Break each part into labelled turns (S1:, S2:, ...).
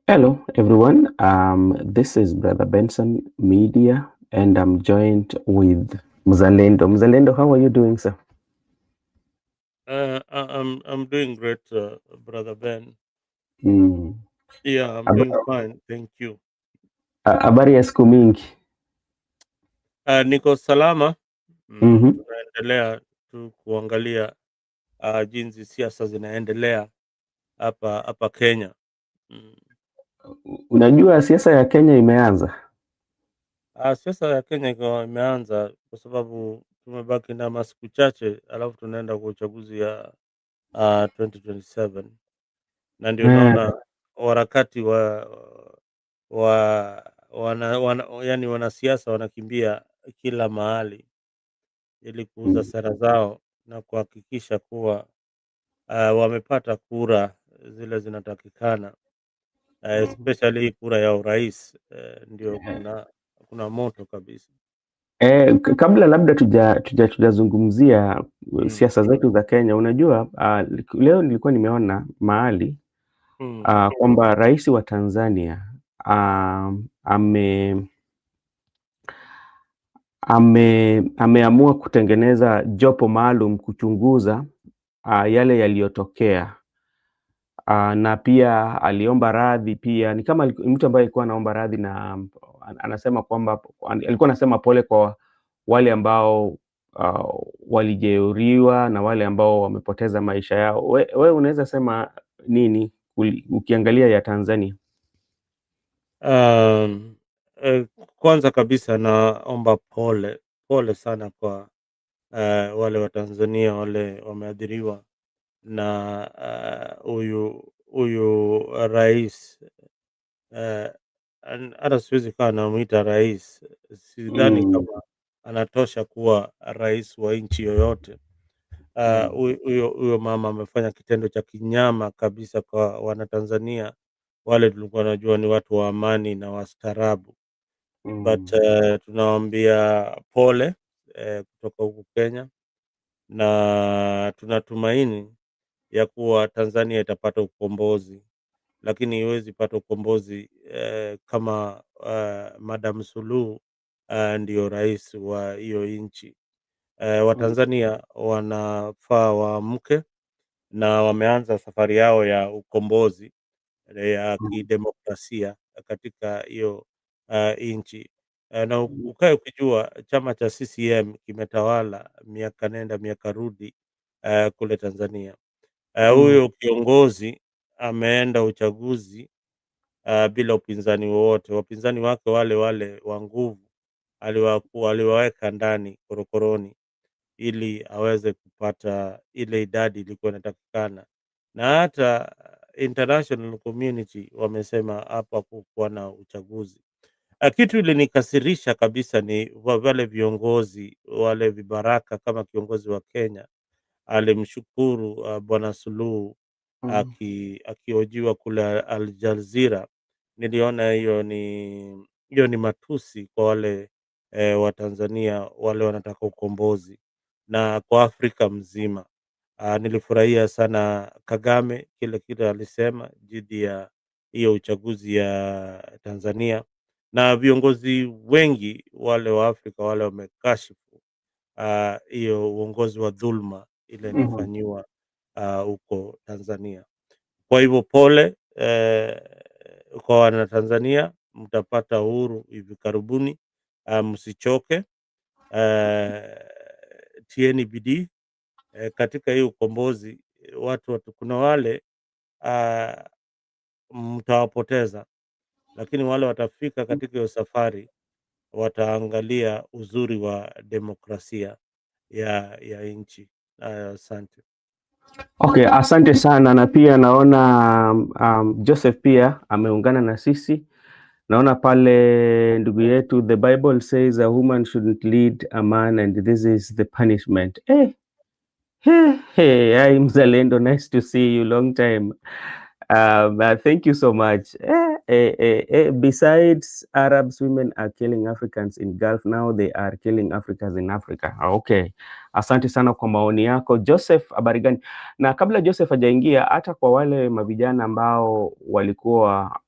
S1: Hello, everyone. This is Brother Benson Media, and I'm joined with Mzalendo. Mzalendo, how are you doing, sir?
S2: I'm doing great, brother Ben.
S1: Mm.
S2: Yeah, I'm doing
S1: Haba-
S2: fine, thank you.
S1: Habari ya siku mingi.
S2: Niko salama.
S1: Mhm.
S2: Tunaendelea tu kuangalia jinsi siasa zinaendelea hapa Kenya. Mm.
S1: Unajua siasa ya Kenya imeanza.
S2: Siasa ya Kenya imeanza kwa sababu tumebaki na masiku chache, alafu tunaenda kwa uchaguzi ya 2027 na ndio
S1: Eh,
S2: naona warakati yani wanasiasa wanakimbia kila mahali ili kuuza
S1: mm,
S2: sera zao na kuhakikisha kuwa wamepata kura zile zinatakikana, especially hii kura ya urais, ndio kuna moto kabisa.
S1: kabla labda tujazungumzia
S2: Mm.
S1: siasa zetu za Kenya, unajua leo nilikuwa nimeona mahali
S2: Mm.
S1: kwamba rais wa Tanzania um, ame ameamua kutengeneza jopo maalum kuchunguza yale yaliyotokea, na pia aliomba radhi pia. Ni kama mtu ambaye alikuwa anaomba radhi na anasema kwamba alikuwa anasema pole kwa wale ambao walijeruhiwa na wale ambao wamepoteza maisha yao. We unaweza sema nini ukiangalia ya Tanzania?
S2: Um, eh, Kwanza kabisa naomba pole sana kwa wale Watanzania wale wameathiriwa na huyu rais, eh, hata siwezi kawa namwita rais, sidhani
S1: Mm,
S2: kama anatosha kuwa rais wa nchi yoyote.
S1: mm,
S2: Huyo mama amefanya kitendo cha kinyama kabisa kwa Wanatanzania wale tulikuwa najua ni watu wa amani na wastaarabu, but
S1: mm,
S2: tunawaambia pole kutoka huku Kenya, na tunatumaini ya kuwa Tanzania itapata ukombozi, lakini iwezi pata ukombozi kama Madam Suluhu ndio rais wa hiyo nchi.
S1: mm,
S2: Watanzania wanafaa waamke na wameanza safari yao ya ukombozi ya
S1: mm,
S2: kidemokrasia katika hiyo nchi. Na ukae ukijua chama cha CCM kimetawala miaka nenda miaka rudi kule Tanzania.
S1: mm,
S2: Huyo kiongozi ameenda uchaguzi bila upinzani wowote. Wapinzani wake wale wale wa nguvu aliwaweka ndani korokoroni ili aweze kupata ile idadi ilikuwa inatakikana, na hata international community wamesema hapa hakukuwa na uchaguzi. Kitu ilinikasirisha kabisa ni wale viongozi wale vibaraka, kama kiongozi wa Kenya alimshukuru Bwana Suluhu
S1: mm,
S2: akihojiwa kule Al Jazeera. Niliona hiyo ni matusi kwa wale Watanzania wale wanataka ukombozi na kwa Afrika mzima. Nilifurahia sana Kagame kile alisema dhidi ya hiyo uchaguzi ya Tanzania, na viongozi wengi wale wa Afrika wale wamekashifu hiyo uongozi wa dhulma ile
S1: mhm.
S2: inafanyiwa huko Tanzania. Kwa hivyo pole kwa Wanatanzania, mtapata uhuru hivi karibuni. Msichoke, tieni bidii katika hii ukombozi. Kuna wale ah, mtawapoteza, lakini wale watafika katika hiyo safari wataangalia uzuri wa demokrasia ya nchi. Asante.
S1: Okay, asante sana, na pia naona Joseph pia ameungana na sisi. Naona pale ndugu yetu, the Bible says a woman shouldn't lead a man and this is the punishment. Hey, I'm Mzalendo, nice to see you, long time. Thank you so much. Besides Arabs, women are killing Africans in Gulf. Now they are killing Africans in Africa. Okay, asante sana kwa maoni yako Joseph. Habari gani? Na kabla Joseph hajaingia, hata kwa wale mavijana ambao walikuwa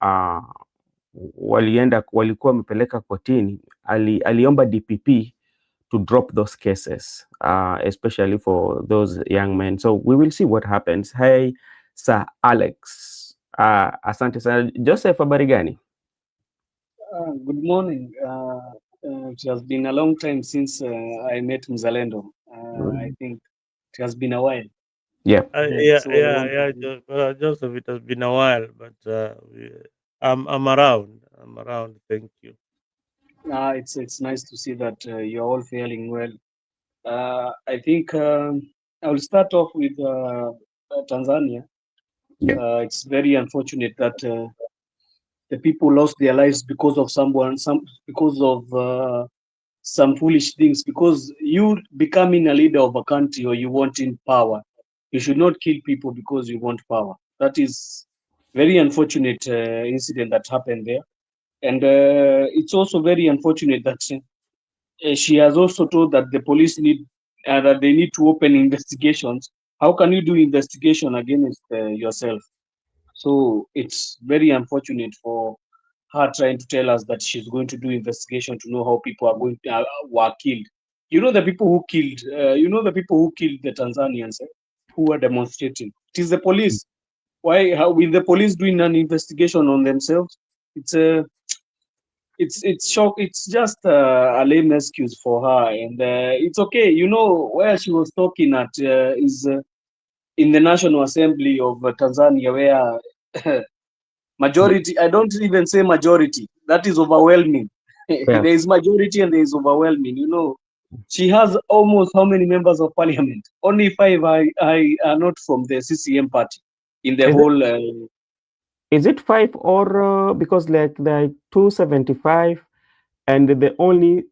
S1: walikuwa wamepeleka kotini, aliomba DPP to drop those cases, especially for those young men. So we will see what happens. Hey, Sir Alex. Asante sana Joseph, habari gani?
S3: Good morning. It has been a long time since I met Mzalendo. I think it has been a while.
S1: Yeah.
S3: So I want to
S2: Joseph, it has been a while, but I'm around. I'm around. Thank you.
S3: it's nice to see that you're all faring well. I think I will start off with Tanzania.
S1: Yeah.
S3: It's very unfortunate that the people lost their lives because of because of some foolish things. Because you becoming a leader of a country or you wanting power, you should not kill people because you want power. That is very unfortunate incident that happened there, and it's also very unfortunate that she has also told that the police need that they need to open investigations. How can you do investigation against yourself? So it's very unfortunate for her trying to tell us that she's going to do investigation to know how people are going to, were killed. You know the people who killed. You know the people who killed the Tanzanians who were demonstrating. It is the police. Why? How with the police doing an investigation on themselves? It's a it's shock. It's just a lame excuse for her, and it's okay. You know where she was talking at is in the National Assembly of Tanzania, where majority, I don't even say majority, that is overwhelming.
S1: Yeah.
S3: There is majority and there is overwhelming. You know, she has almost how many members of parliament? Only five are not from the CCM party in the
S1: Is it
S3: whole.
S1: is it 5 or because like there are 275 and the only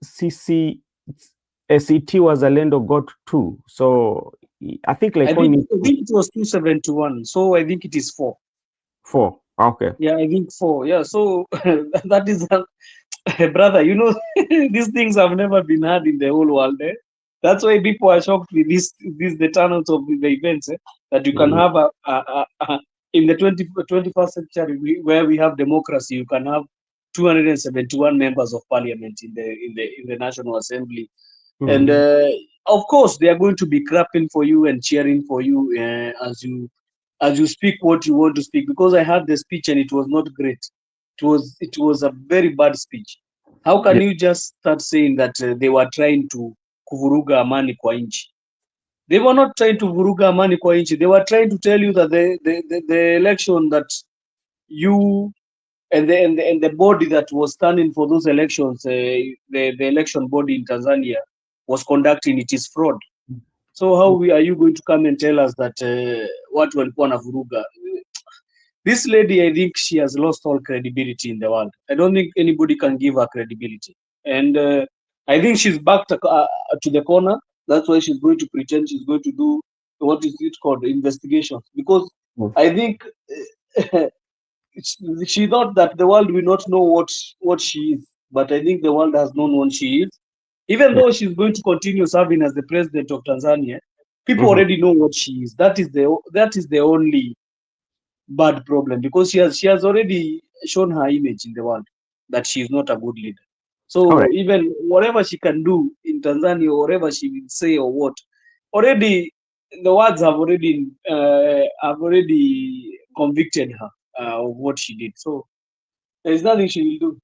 S1: ACT Wazalendo got 2. So I think like only
S3: I think it was 271. So I think it is 4.
S1: 4. Okay.
S3: Yeah, I think 4. Yeah, so that is brother, you know, these things have never been heard in the whole world. That's why people are shocked with this the turnout of the events. That you can have in the 21st century where we have democracy, you can have 271 members of parliament in the National Assembly, and of course they are going to be clapping for you and cheering for you as you speak what you want to speak. Because I heard the speech and it was not great. It was a very bad speech. How can
S1: Yeah.
S3: you just start saying that they were trying to kuvuruga amani kwa nchi? They were not trying to vuruga amani kwa nchi. They were trying to tell you that the election that you and the body that was standing for those elections, the election body in Tanzania was conducting, it is fraud. So how are you going to come and tell us that watu walikuwa na vuruga? This lady, I think she has lost all credibility in the world. I don't think anybody can give her credibility. And I think she's backed to the corner. That's why she's going to pretend she's going to do, what is it called, investigations. Because I think she thought that the world will not know what she is. But I think the world has known what she is. Even
S1: Yeah.
S3: though she's going to continue serving as the president of Tanzania, people
S1: Mhm.
S3: already know what she is. That is the only bad problem, because she has already shown her image in the world that she is not a good leader.
S1: All
S3: So
S1: right.
S3: even whatever she can do in Tanzania, or whatever she will say or what, already the words have already convicted her of what she did. So there is nothing she will do.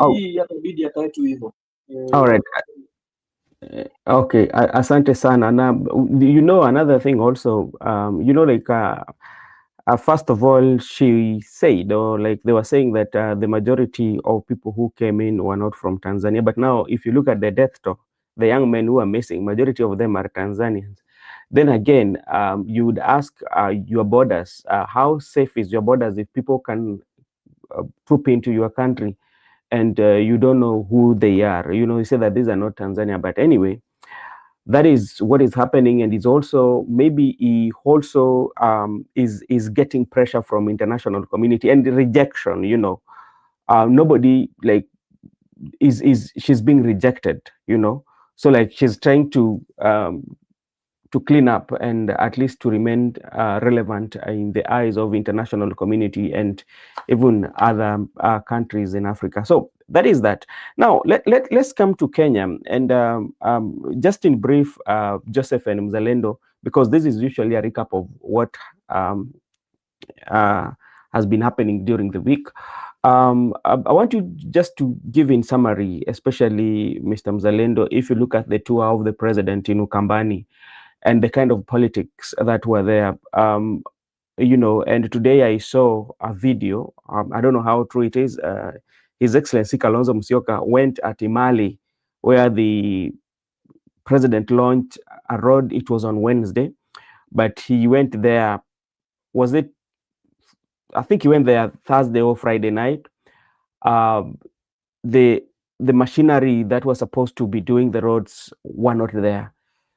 S1: Oh,
S3: Hii yatabidi akae tu hivyo.
S1: all right. Okay, asante sana. Na you know another thing also, you know, like first of all, she said, or like they were saying that the majority of people who came in were not from Tanzania. But now, if you look at the death toll, the young men who are missing, majority of them are Tanzanians. Then again, you would ask your borders, how safe is your borders if people can troop into your country and you don't know who they are? You know, you say that these are not Tanzania, but anyway, that is what is happening, and is also maybe he also is getting pressure from international community and rejection. Nobody like is she's being rejected. So like she's trying to clean up and at least to remain relevant in the eyes of international community and even other countries in Africa. So that is that. Now let's come to Kenya, and just in brief, Joseph and Mzalendo, because this is usually a recap of what um, uh, has been happening during the week. I want you just to give in summary, especially Mr. Mzalendo, if you look at the tour of the president in Ukambani and the kind of politics that were there. And today I saw a video. I don't know how true it is. His Excellency Kalonzo Musyoka went at Imali, where the president launched a road. It was on Wednesday, but he went there. Was it? I think he went there Thursday or Friday night. The machinery that was supposed to be doing the roads were not there.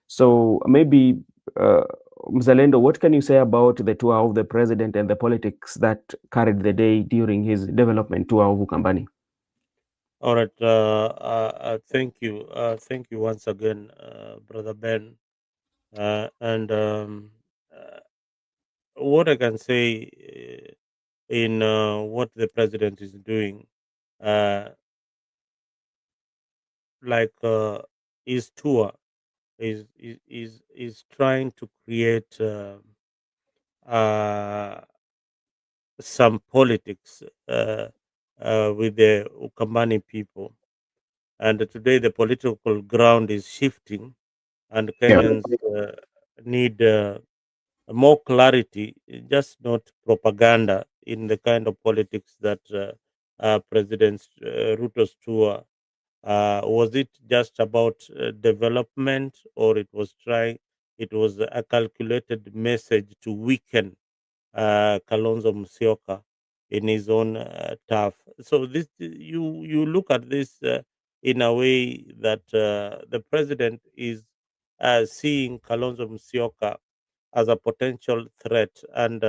S1: So maybe, Mzalendo, what can you say about the tour of the president and the politics that carried the day during his development tour of Ukambani?
S2: All right. Thank you. Thank you once again, Brother Ben. And what I can say in what the president is doing, uh, like his tour is trying to create uh, some politics with the Ukambani people. And today the political ground is shifting, and
S1: Yeah.
S2: Kenyans need more clarity, just not propaganda in the kind of politics that President Ruto's tour. Was it just about development, or it was a calculated message to weaken Kalonzo Musyoka in his own turf? So this you look at this in a way that the president is seeing Kalonzo Musyoka as a potential threat, and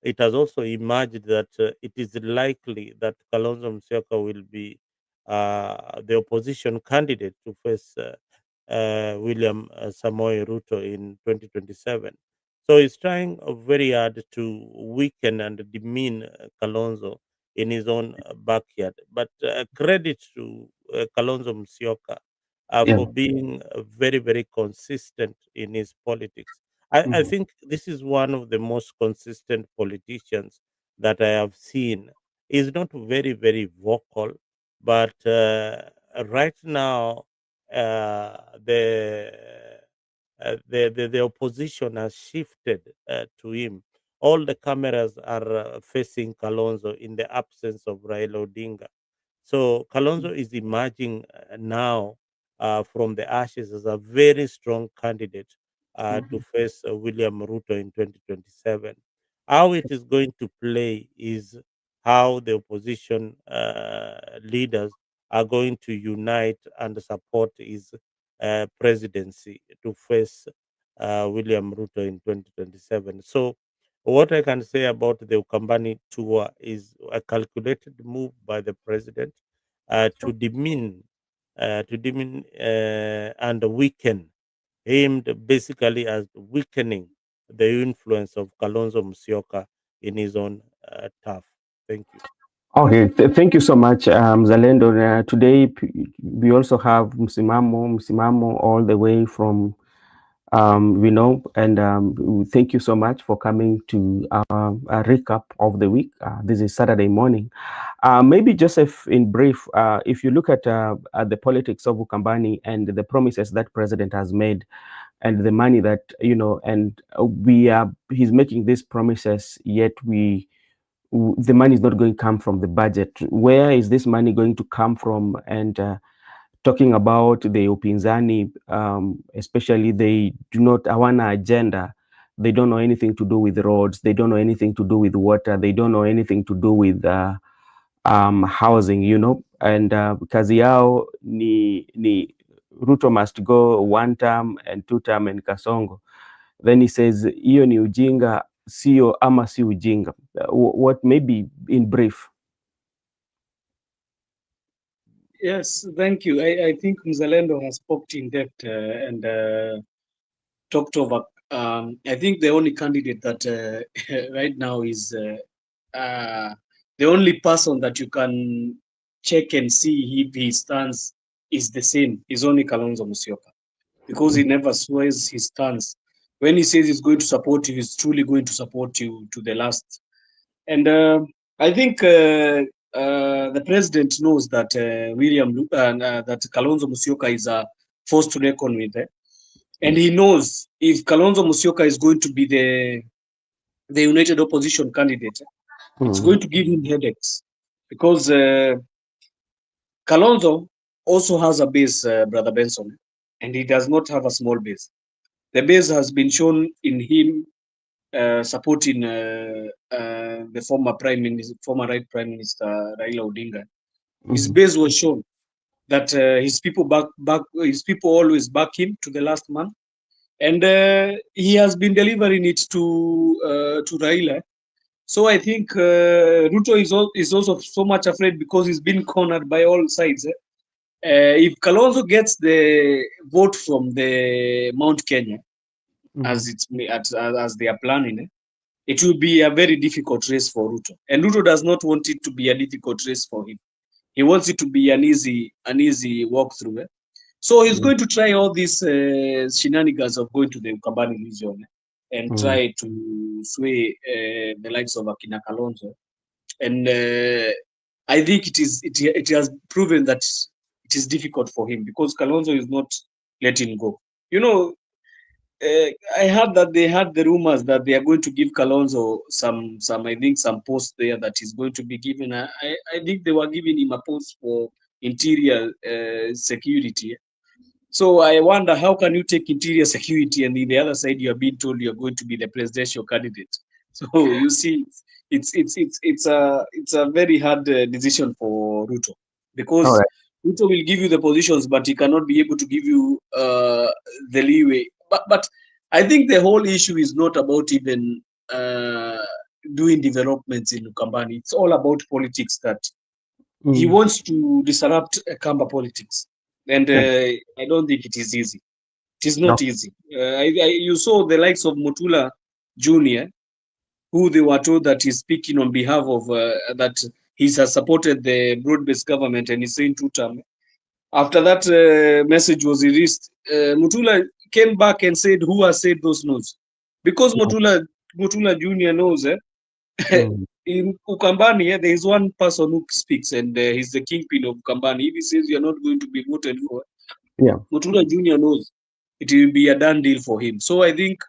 S2: it has also emerged that it is likely that Kalonzo Musyoka will be the opposition candidate to face William Samoei Ruto in 2027. So he's trying very hard to weaken and demean Kalonzo in his own backyard. But credit to Kalonzo Musyoka
S1: Yeah.
S2: for being very, very consistent in his politics. I
S1: Mhm.
S2: think this is one of the most consistent politicians that I have seen. He's not very, very vocal, but right now, the the opposition has shifted to him. All the cameras are facing Kalonzo in the absence of Raila Odinga. So Kalonzo is emerging now from the ashes as a very strong candidate to
S1: Mhm.
S2: face William Ruto in 2027. How it is going to play is how the opposition leaders are going to unite and support his presidency to face William Ruto in 2027. So, what I can say about the Ukambani tour is a calculated move by the president to demean and weaken, aimed basically as weakening the influence of Kalonzo Musyoka in his own turf. Thank you.
S1: Okay, thank you so much, Zalendo. Today we also have Msimamo all the way from and thank you so much for coming to a recap of the week. This is Saturday morning. Maybe Joseph, in brief, if you look at the politics of Ukambani and the promises that president has made, and the money that and he's making these promises, yet the money is not going to come from the budget. Where is this money going to come from? And talking about the upinzani, especially, they do not hawana agenda. They don't know anything to do with roads. They don't know anything to do with water. They don't know anything to do with housing. And kazi yao ni Ruto must go 1 term and 2 term and Kasongo, then he says hiyo ni ujinga, sio ama si ujinga. What maybe in brief?
S3: Yes, thank you. I think Mzalendo has spoke in depth and talked over. I think the only candidate that right now is the only person that you can check and see if he stands is the same is only Kalonzo Musyoka, because he never swears his stance. When he says he's going to support you, he's truly going to support you to the last. And I think the president knows that that Kalonzo Musyoka is a force to reckon with, and he knows if Kalonzo Musyoka is going to be the united opposition candidate, it's going to give him headaches, because Kalonzo also has a base, Brother Benson, and he does not have a small base. The base has been shown in him supporting the former right Prime Minister Raila Odinga. His base was shown that his people always back him to the last man, and he has been delivering it to Raila. So I think Ruto is also so much afraid because he's been cornered by all sides. If Kalonzo gets the vote from the Mount Kenya, as they are planning, it will be a very difficult race for Ruto. And Ruto does not want it to be a difficult race for him. He wants it to be an easy walkthrough. So he's going to try all these shenanigans of going to the Ukambani region and try to sway the likes of Akina Kalonzo. And I think it has proven that it is difficult for him because Kalonzo is not letting go. You know, I heard that they had the rumors that they are going to give Kalonzo some post there that he's going to be given. I think they were giving him a post for interior security. So I wonder, how can you take interior security and in the other side you are being told you are going to be the presidential candidate? So you see, it's a very hard decision for Ruto, because Ruto will give you the positions, but he cannot be able to give you the leeway. But I think the whole issue is not about even doing developments in Ukambani. It's all about politics, that he wants to disrupt Kamba politics. And I don't think it is easy. It is not easy. You saw the likes of Mutula Jr., who they were told that he's speaking on behalf of, that he has supported the broad-based government and he's saying 2 term. After that message was released, Mutula came back and said, who has said those no's? Because Mutula Jr. knows in Ukambani, there is one person who speaks, and he's the kingpin of Ukambani. If he says you're not going to be voted for, Mutula Jr. knows it will be a done deal for him. So I think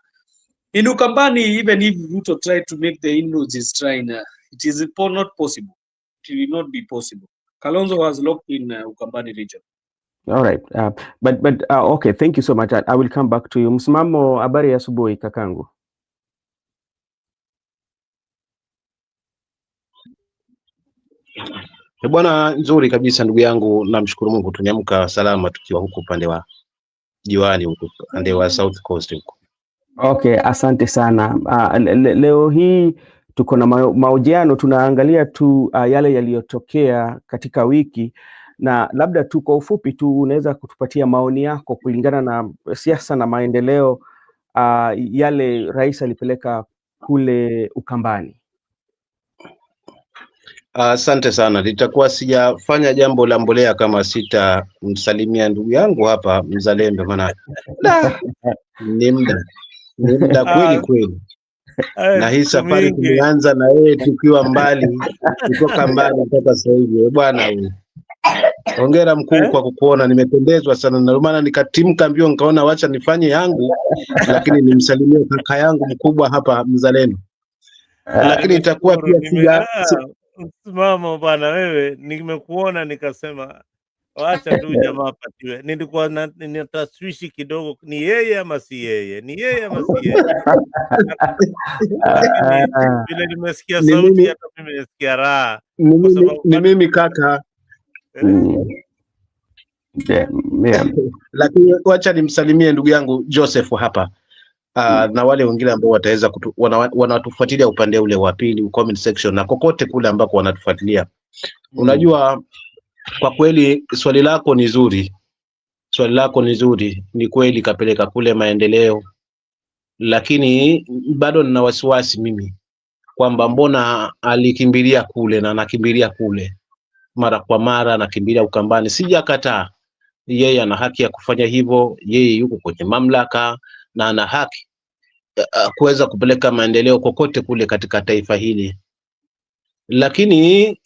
S3: in Ukambani, even if Ruto tried to make the inroads he's trying, it is not possible. It will not be possible. Kalonzo has locked in Ukambani region.
S1: All right. But okay, thank you so much. I will come back to you. Msimamo, habari ya asubuhi kakangu.
S4: Bwana, nzuri kabisa ndugu yangu, namshukuru Mungu tumeamka salama tukiwa huko upande wa Jiwani, huko upande wa South Coast huko.
S1: Okay, asante sana. Leo hii tuko na mahojiano, tunaangalia tu yale yaliyotokea katika wiki, na labda tu kwa ufupi tu unaweza kutupatia maoni yako kulingana na siasa na maendeleo yale rais alipeleka kule Ukambani.
S4: Asante sana. Litakuwa sijafanya jambo la mbolea kama sitamsalimia ndugu yangu hapa mzalendo, maana ni muda kweli kweli. Na hii safari tumeanza na yeye tukiwa mbali, kutoka mbali mpaka sasa hivi. Bwana huyu, hongera mkuu kwa kukuona, nimependezwa sana, na maana nikatimka mbio nikaona wacha nifanye yangu, lakini nimsalimie kaka yangu mkubwa hapa mzalendo. Lakini itakuwa pia
S2: msimamo bwana, wewe nimekuona nikasema wacha tu jamaa apatiwe. Nilikuwa nataswishi kidogo, ni yeye ama si yeye, ni yeye ama si yeye. Vile nimesikia sauti hata mimi nimesikia raha.
S4: Ni mimi kaka. Lakini wacha nimsalimie ndugu yangu Joseph hapa na wale wengine ambao wataweza wanatufuatilia upande ule wa pili comment section na kokote kule ambako wanatufuatilia. Unajua, kwa kweli swali lako ni zuri. Swali lako ni zuri, ni kweli kapeleka kule maendeleo, lakini bado nina wasiwasi mimi kwamba mbona alikimbilia kule na anakimbilia kule mara kwa mara, anakimbilia Ukambani. Sijakataa, yeye ana haki ya kufanya hivyo, yeye yuko kwenye mamlaka na ana haki kuweza kupeleka maendeleo kokote kule katika taifa hili, lakini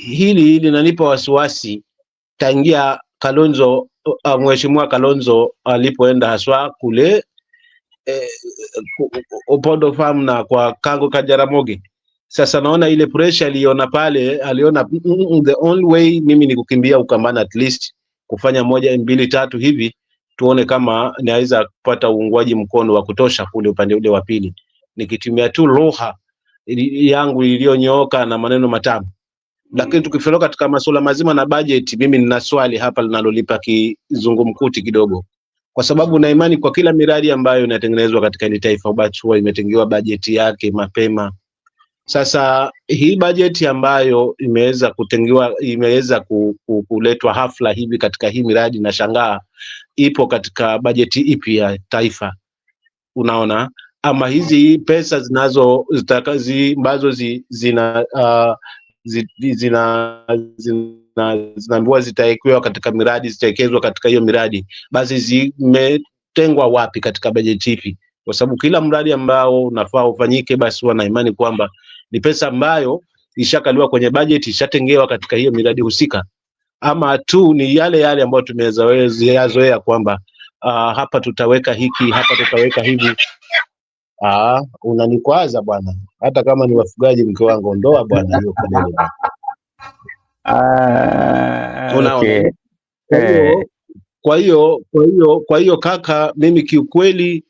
S4: hili linanipa wasiwasi tangia Kalonzo, mheshimiwa Kalonzo alipoenda haswa kule Opondo Farm na kwa Kango Kajaramogi. Sasa naona ile pressure aliona pale, aliona the only way mimi ni kukimbia Ukambani, at least kufanya 1 2 3 hivi, tuone kama naweza kupata uungwaji mkono wa kutosha kule upande ule wa pili, nikitumia tu lugha yangu iliyonyooka na maneno matamu. Lakini tukifikiria katika masuala mazima na budget, mimi nina swali hapa linalolipa kizungumkuti kidogo, kwa sababu na imani kwa kila miradi ambayo inatengenezwa katika ile taifa basi huwa imetengewa bajeti yake mapema. Sasa hii bajeti ambayo imeweza kutengewa, imeweza kuletwa hafla hivi katika hii miradi, na shangaa ipo katika bajeti ipi ya taifa? Unaona, ama hizi pesa zinazo ambazo zinaambiwa zitawekewa katika miradi, zitawekezwa katika hiyo miradi, basi zimetengwa wapi katika bajeti ipi? Kwa sababu kila mradi ambao unafaa ufanyike, basi wana imani kwamba ni pesa ambayo ishakaliwa kwenye bajeti, ishatengewa katika hiyo miradi husika, ama tu ni yale ambayo tumezoea kwamba hapa tutaweka hiki, hapa tutaweka hivi. Unanikwaza bwana, hata kama ni wafugaji mke wangu, ondoa bwana hiyo kelele bwana.
S1: Okay.
S4: Kwa hiyo kaka, mimi kiukweli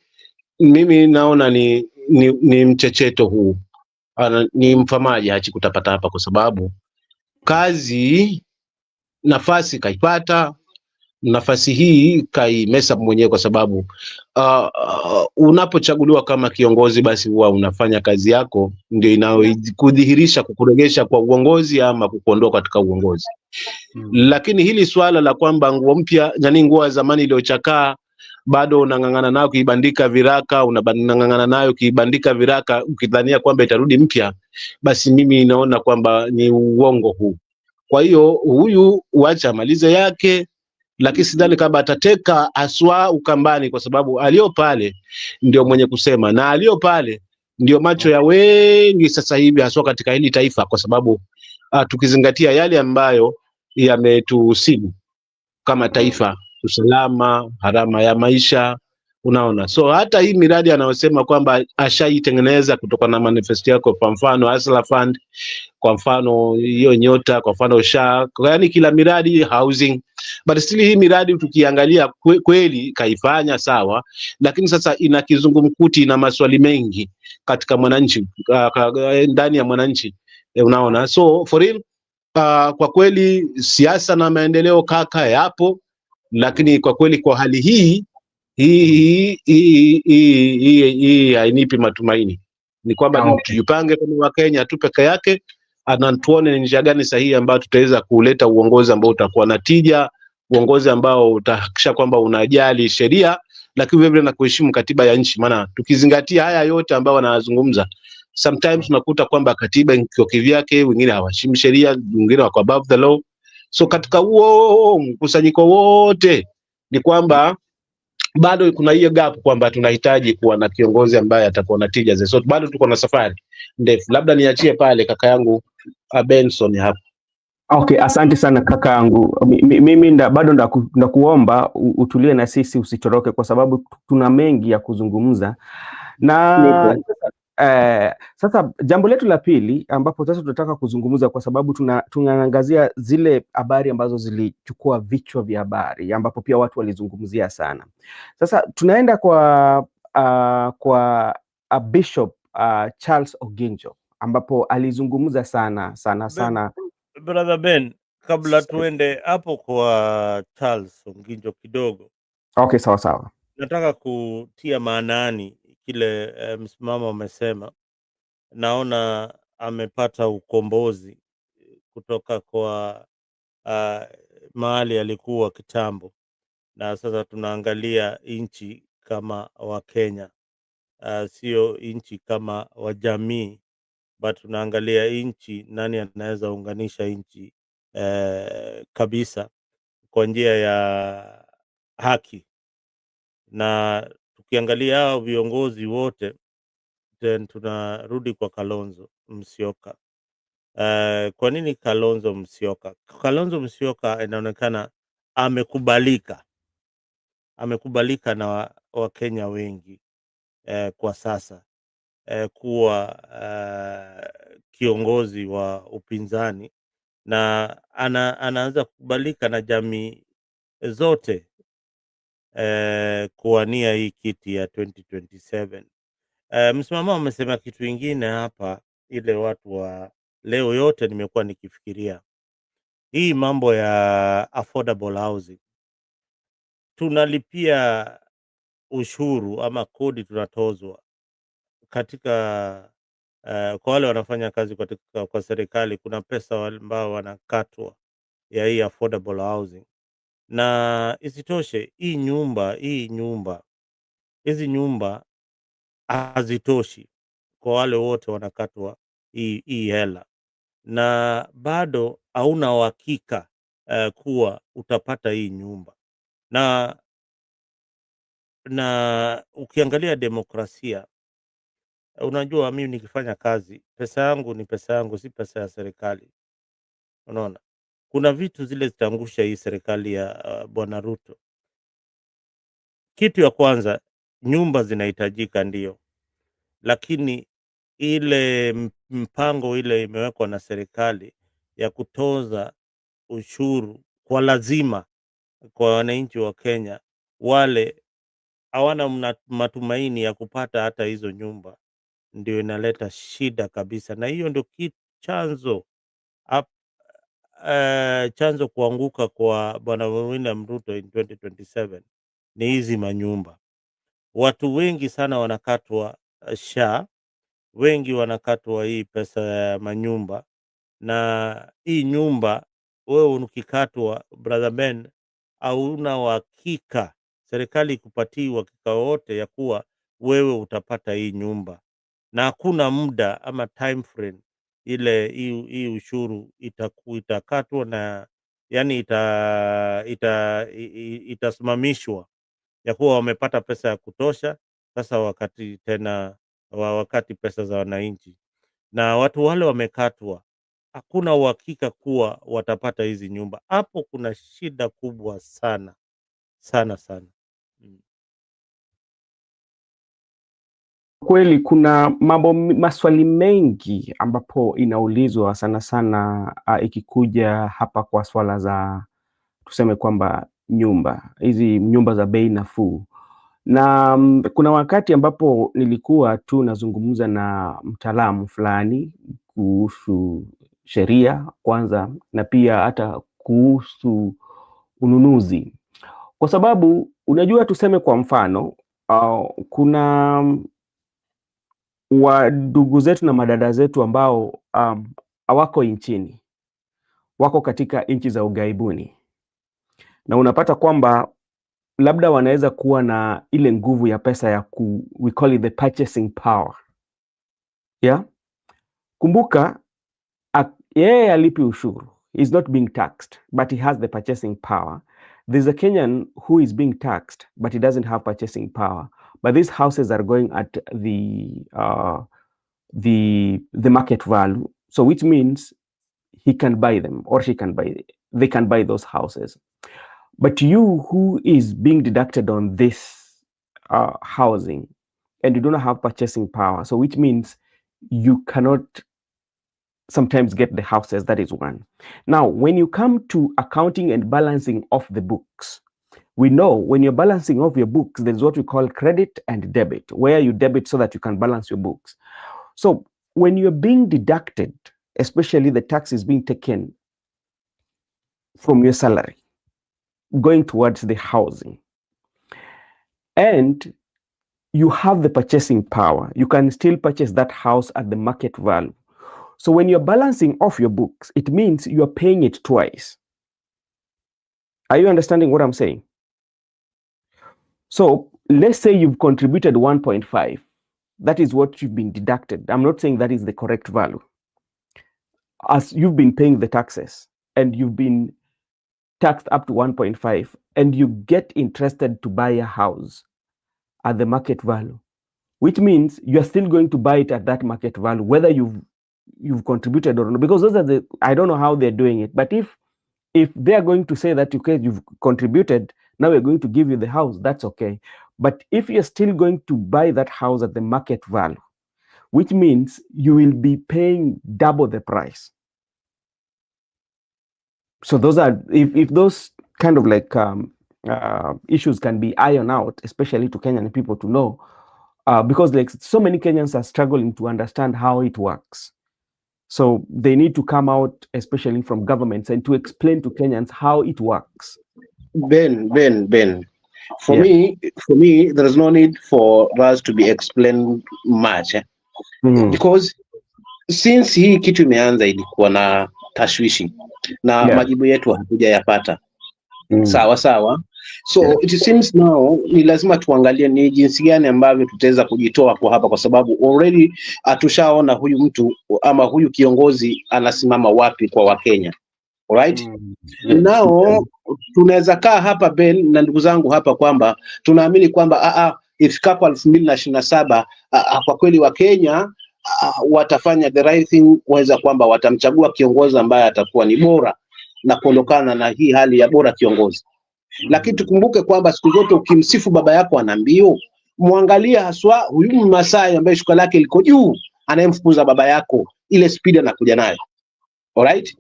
S4: mimi naona ni mchecheto huu, ni mfamaji hachi kutapata hapa, kwa sababu kazi, nafasi kaipata, nafasi hii kaimesa mwenyewe, kwa sababu unapochaguliwa kama kiongozi, basi huwa unafanya kazi yako ndio inayokudhihirisha kukuregesha kwa uongozi ama kukuondoa katika uongozi. Lakini hili swala la kwamba nguo mpya, yani nguo ya zamani iliyochakaa bado unang'ang'ana nayo kuibandika viraka, unang'ang'ana nayo kuibandika viraka ukidhania kwamba itarudi mpya, basi mimi naona kwamba ni uongo huu. Kwa hiyo huyu uacha amalize yake, lakini sidhani kama atateka aswa Ukambani, kwa sababu alio pale ndio mwenye kusema, na alio pale ndio macho ya wengi sasa hivi, haswa katika hili taifa, kwa sababu tukizingatia yale ambayo yametusibu kama taifa, usalama, gharama ya maisha, unaona. So hata hii miradi anayosema kwamba ashaitengeneza kutoka na manifesto yako, kwa mfano Hustler Fund, kwa mfano hiyo Nyota, kwa mfano SHA, yani kila miradi housing, but still hii miradi tukiangalia kweli kaifanya sawa, lakini sasa ina kizungumkuti, ina maswali mengi katika mwananchi, ndani ya mwananchi, unaona. So for real, kwa kweli siasa na maendeleo kaka yapo, lakini kwa kweli kwa hali hii hainipi matumaini. Ni kwamba tujipange kama Wakenya tu peke yake, na tuone ni njia gani sahihi ambayo tutaweza kuleta uongozi ambao utakuwa na tija, uongozi ambao utahakikisha kwamba unajali sheria, lakini vile na kuheshimu katiba ya nchi. Maana tukizingatia haya yote ambayo wanazungumza, sometimes tunakuta kwamba katiba iko kivyake, wengine hawaheshimu sheria, wengine wako above the law. So katika huo mkusanyiko wote ni kwamba bado kuna hiyo gap kwamba tunahitaji kuwa na kiongozi ambaye atakuwa na tija. So bado tuko na safari ndefu. Labda niachie pale kaka yangu Benson hapa.
S1: Okay, asante sana kaka yangu. Mimi bado ndakuomba utulie na sisi, usitoroke, kwa sababu tuna mengi ya kuzungumza. Na sasa jambo letu la pili ambapo sasa tunataka kuzungumza, kwa sababu tunaangazia zile habari ambazo zilichukua vichwa vya habari, ambapo pia watu walizungumzia sana. Sasa tunaenda kwa Bishop Charles Oginjo, ambapo alizungumza sana.
S2: Brother Ben, kabla tuende hapo kwa Charles Onginjo kidogo,
S1: Okay, sawa sawa.
S2: nataka kutia maanani kile msimamo amesema. Naona amepata ukombozi kutoka kwa mahali alikuwa kitambo, na sasa tunaangalia nchi kama Wakenya, sio nchi kama wajamii, but tunaangalia nchi, nani anaweza unganisha nchi kabisa kwa njia ya haki. Na tukiangalia hao viongozi wote, then tunarudi kwa Kalonzo Musyoka. Kwa nini Kalonzo Musyoka? Kalonzo Musyoka inaonekana amekubalika na Wakenya wengi kwa sasa kuwa kiongozi wa upinzani, na anaanza kukubalika na jamii zote kuwania hii kiti ya 2027. Msimamo amesema kitu ingine hapa, ile watu wa leo yote nimekuwa nikifikiria hii mambo ya affordable housing. Tunalipia ushuru ama kodi tunatozwa katika kwa wale wanafanya kazi kwa serikali, kuna pesa ambao wanakatwa ya hii affordable housing. Na isitoshe hizi nyumba hazitoshi kwa wale wote wanakatwa hii hela, na bado hauna uhakika kuwa utapata hii nyumba. Na ukiangalia demokrasia, unajua mimi nikifanya kazi, pesa yangu ni pesa yangu, si pesa ya serikali. Unaona, kuna vitu zile zitaangusha hii serikali ya Bwana Ruto. Kitu ya kwanza, nyumba zinahitajika ndio, lakini ile mpango ile imewekwa na serikali ya kutoza ushuru kwa lazima kwa wananchi wa Kenya, wale hawana matumaini ya kupata hata hizo nyumba, ndio inaleta shida kabisa. Na hiyo ndio chanzo chanzo kuanguka kwa Bwana William Ruto in 2027 ni hizi manyumba. Watu wengi sana wanakatwa SHA, wengi wanakatwa hii pesa ya manyumba, na hii nyumba wewe ukikatwa, brother Ben, hauna uhakika, serikali ikupatii uhakika wote ya kuwa wewe utapata hii nyumba, na hakuna muda ama time frame ile hii ushuru itakatwa, na yani itasimamishwa ya kuwa wamepata pesa ya kutosha. Sasa wakati pesa za wananchi na watu wale wamekatwa, hakuna uhakika kuwa watapata hizi nyumba. Hapo kuna shida kubwa sana sana sana.
S1: Kweli kuna maswali mengi ambapo inaulizwa sana sana ikikuja hapa kwa swala za tuseme kwamba hizi nyumba za bei nafuu. Na kuna wakati ambapo nilikuwa tu nazungumza na mtaalamu fulani kuhusu sheria kwanza, na pia hata kuhusu ununuzi, kwa sababu unajua, tuseme kwa mfano kuna ndugu zetu na madada zetu ambao hawako nchini, wako katika nchi za ughaibuni, na unapata kwamba labda wanaweza kuwa na ile nguvu ya pesa ya we call it the purchasing power. Yeah? Kumbuka yeye alipi ushuru, is not being taxed, but he has the purchasing power. There's a Kenyan who is being taxed, but he doesn't have purchasing power. But these houses are going at the market value, so which means he can buy them, or they can buy those houses. But you who is being deducted on this housing, and you don't have purchasing power, so which means you cannot sometimes get the houses. That is one. Now, when you come to accounting and balancing of the books, we know when you're balancing off your books, there's what we call credit and debit, where you debit so that you can balance your books. So when you're being deducted, especially the tax is being taken from your salary going towards the housing. And you have the purchasing power. You can still purchase that house at the market value. So when you're balancing off your books, it means you are paying it twice. Are you understanding what I'm saying? So let's say you've contributed 1.5. That is what you've been deducted. I'm not saying that is the correct value. As you've been paying the taxes and you've been taxed up to 1.5 and you get interested to buy a house at the market value, which means you're still going to buy it at that market value, whether you've contributed or not, because those are I don't know how they're doing it, but if they're going to say that, okay, you've contributed, now we're going to give you the house, that's okay. But if you're still going to buy that house at the market value, which means you will be paying double the price. So those are, if those kind of like issues can be ironed out, especially to Kenyan people to know, because like so many Kenyans are struggling to understand how it works. So they need to come out, especially from governments, and to explain to Kenyans how it works.
S4: Ben. For me, there is no need for us to be explained much because since hii kitu imeanza ilikuwa na tashwishi na majibu yetu hatujayapata. Sawa. So it seems now ni lazima tuangalie ni jinsi gani ambavyo tutaweza kujitoa kwa hapa, kwa sababu already atushaona huyu mtu ama huyu kiongozi anasimama wapi kwa Wakenya. Alright? Now tunaweza kaa hapa Ben na ndugu zangu hapa kwamba tunaamini kwamba ifikapo 2027 kwa kweli Wakenya watafanya the right thing, kuweza kwamba watamchagua kiongozi ambaye atakuwa ni bora na kuondokana na hii hali ya bora kiongozi. Lakini tukumbuke kwamba siku zote ukimsifu baba yako ana mbio, muangalia haswa huyu Masai ambaye shuka lake liko juu, anayemfukuza baba yako, ile speed anakuja nayo. Alright?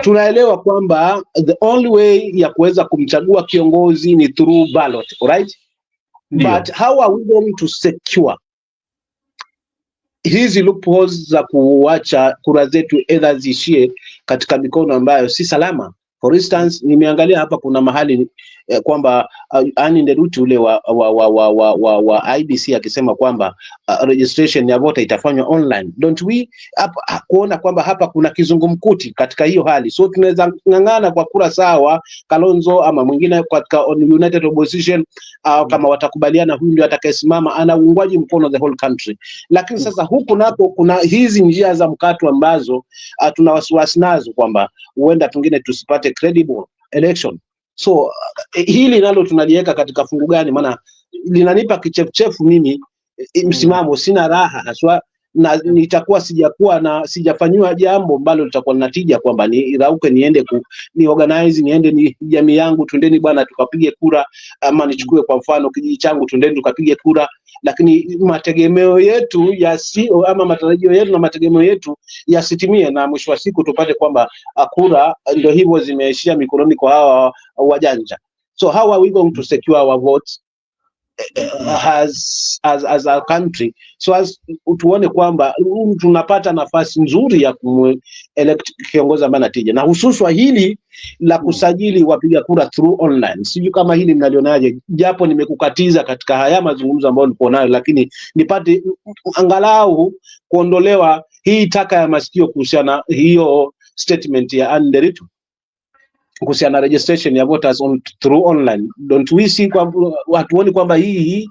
S4: Tunaelewa kwamba the only way ya kuweza kumchagua kiongozi ni through ballot. Alright? But how are we going to secure hizi loopholes za kuacha kura zetu either zishie katika mikono ambayo si salama? For instance, nimeangalia hapa kuna mahali kwamba Nderuti ule wa IBC akisema kwamba registration ya voter itafanywa online. Don't we kuona kwamba hapa kuna kizungumkuti katika hiyo hali? So tunaweza ng'ang'ana kwa kura sawa, Kalonzo ama mwingine katika United Opposition kama watakubaliana huyu ndio atakayesimama, ana uungwaji mkono the whole country. Lakini sasa huku napo kuna hizi njia za mkato ambazo tuna wasiwasi nazo kwamba huenda pengine tusipate credible election. So hili nalo tunaliweka katika fungu gani? Maana linanipa kichefuchefu mimi, msimamo sina raha haswa, na nitakuwa sijafanywa jambo ambalo litakuwa natija kwamba ni rauke niende ni organize niende ni jamii yangu twendeni bwana tukapige kura, ama nichukue kwa mfano kijiji changu twendeni tukapige kura, lakini mategemeo yetu ama matarajio yetu na mategemeo yetu yasitimie, na mwisho wa siku tupate kwamba kura ndio hivyo zimeishia mikononi kwa hawa wajanja. So how are we going to secure our votes as a country, so as tuone kwamba tunapata nafasi nzuri ya elect kiongozi ambaye anatija, na hususan hili la kusajili wapiga kura through online. Sijui kama hili mnalionaje, japo nimekukatiza katika haya mazungumzo ambayo nilipo nayo, lakini nipate angalau kuondolewa hii taka ya masikio kuhusiana hiyo statement ya Nderuti kuhusiana na registration ya voters through online. Don't we see hatuoni kwamba hii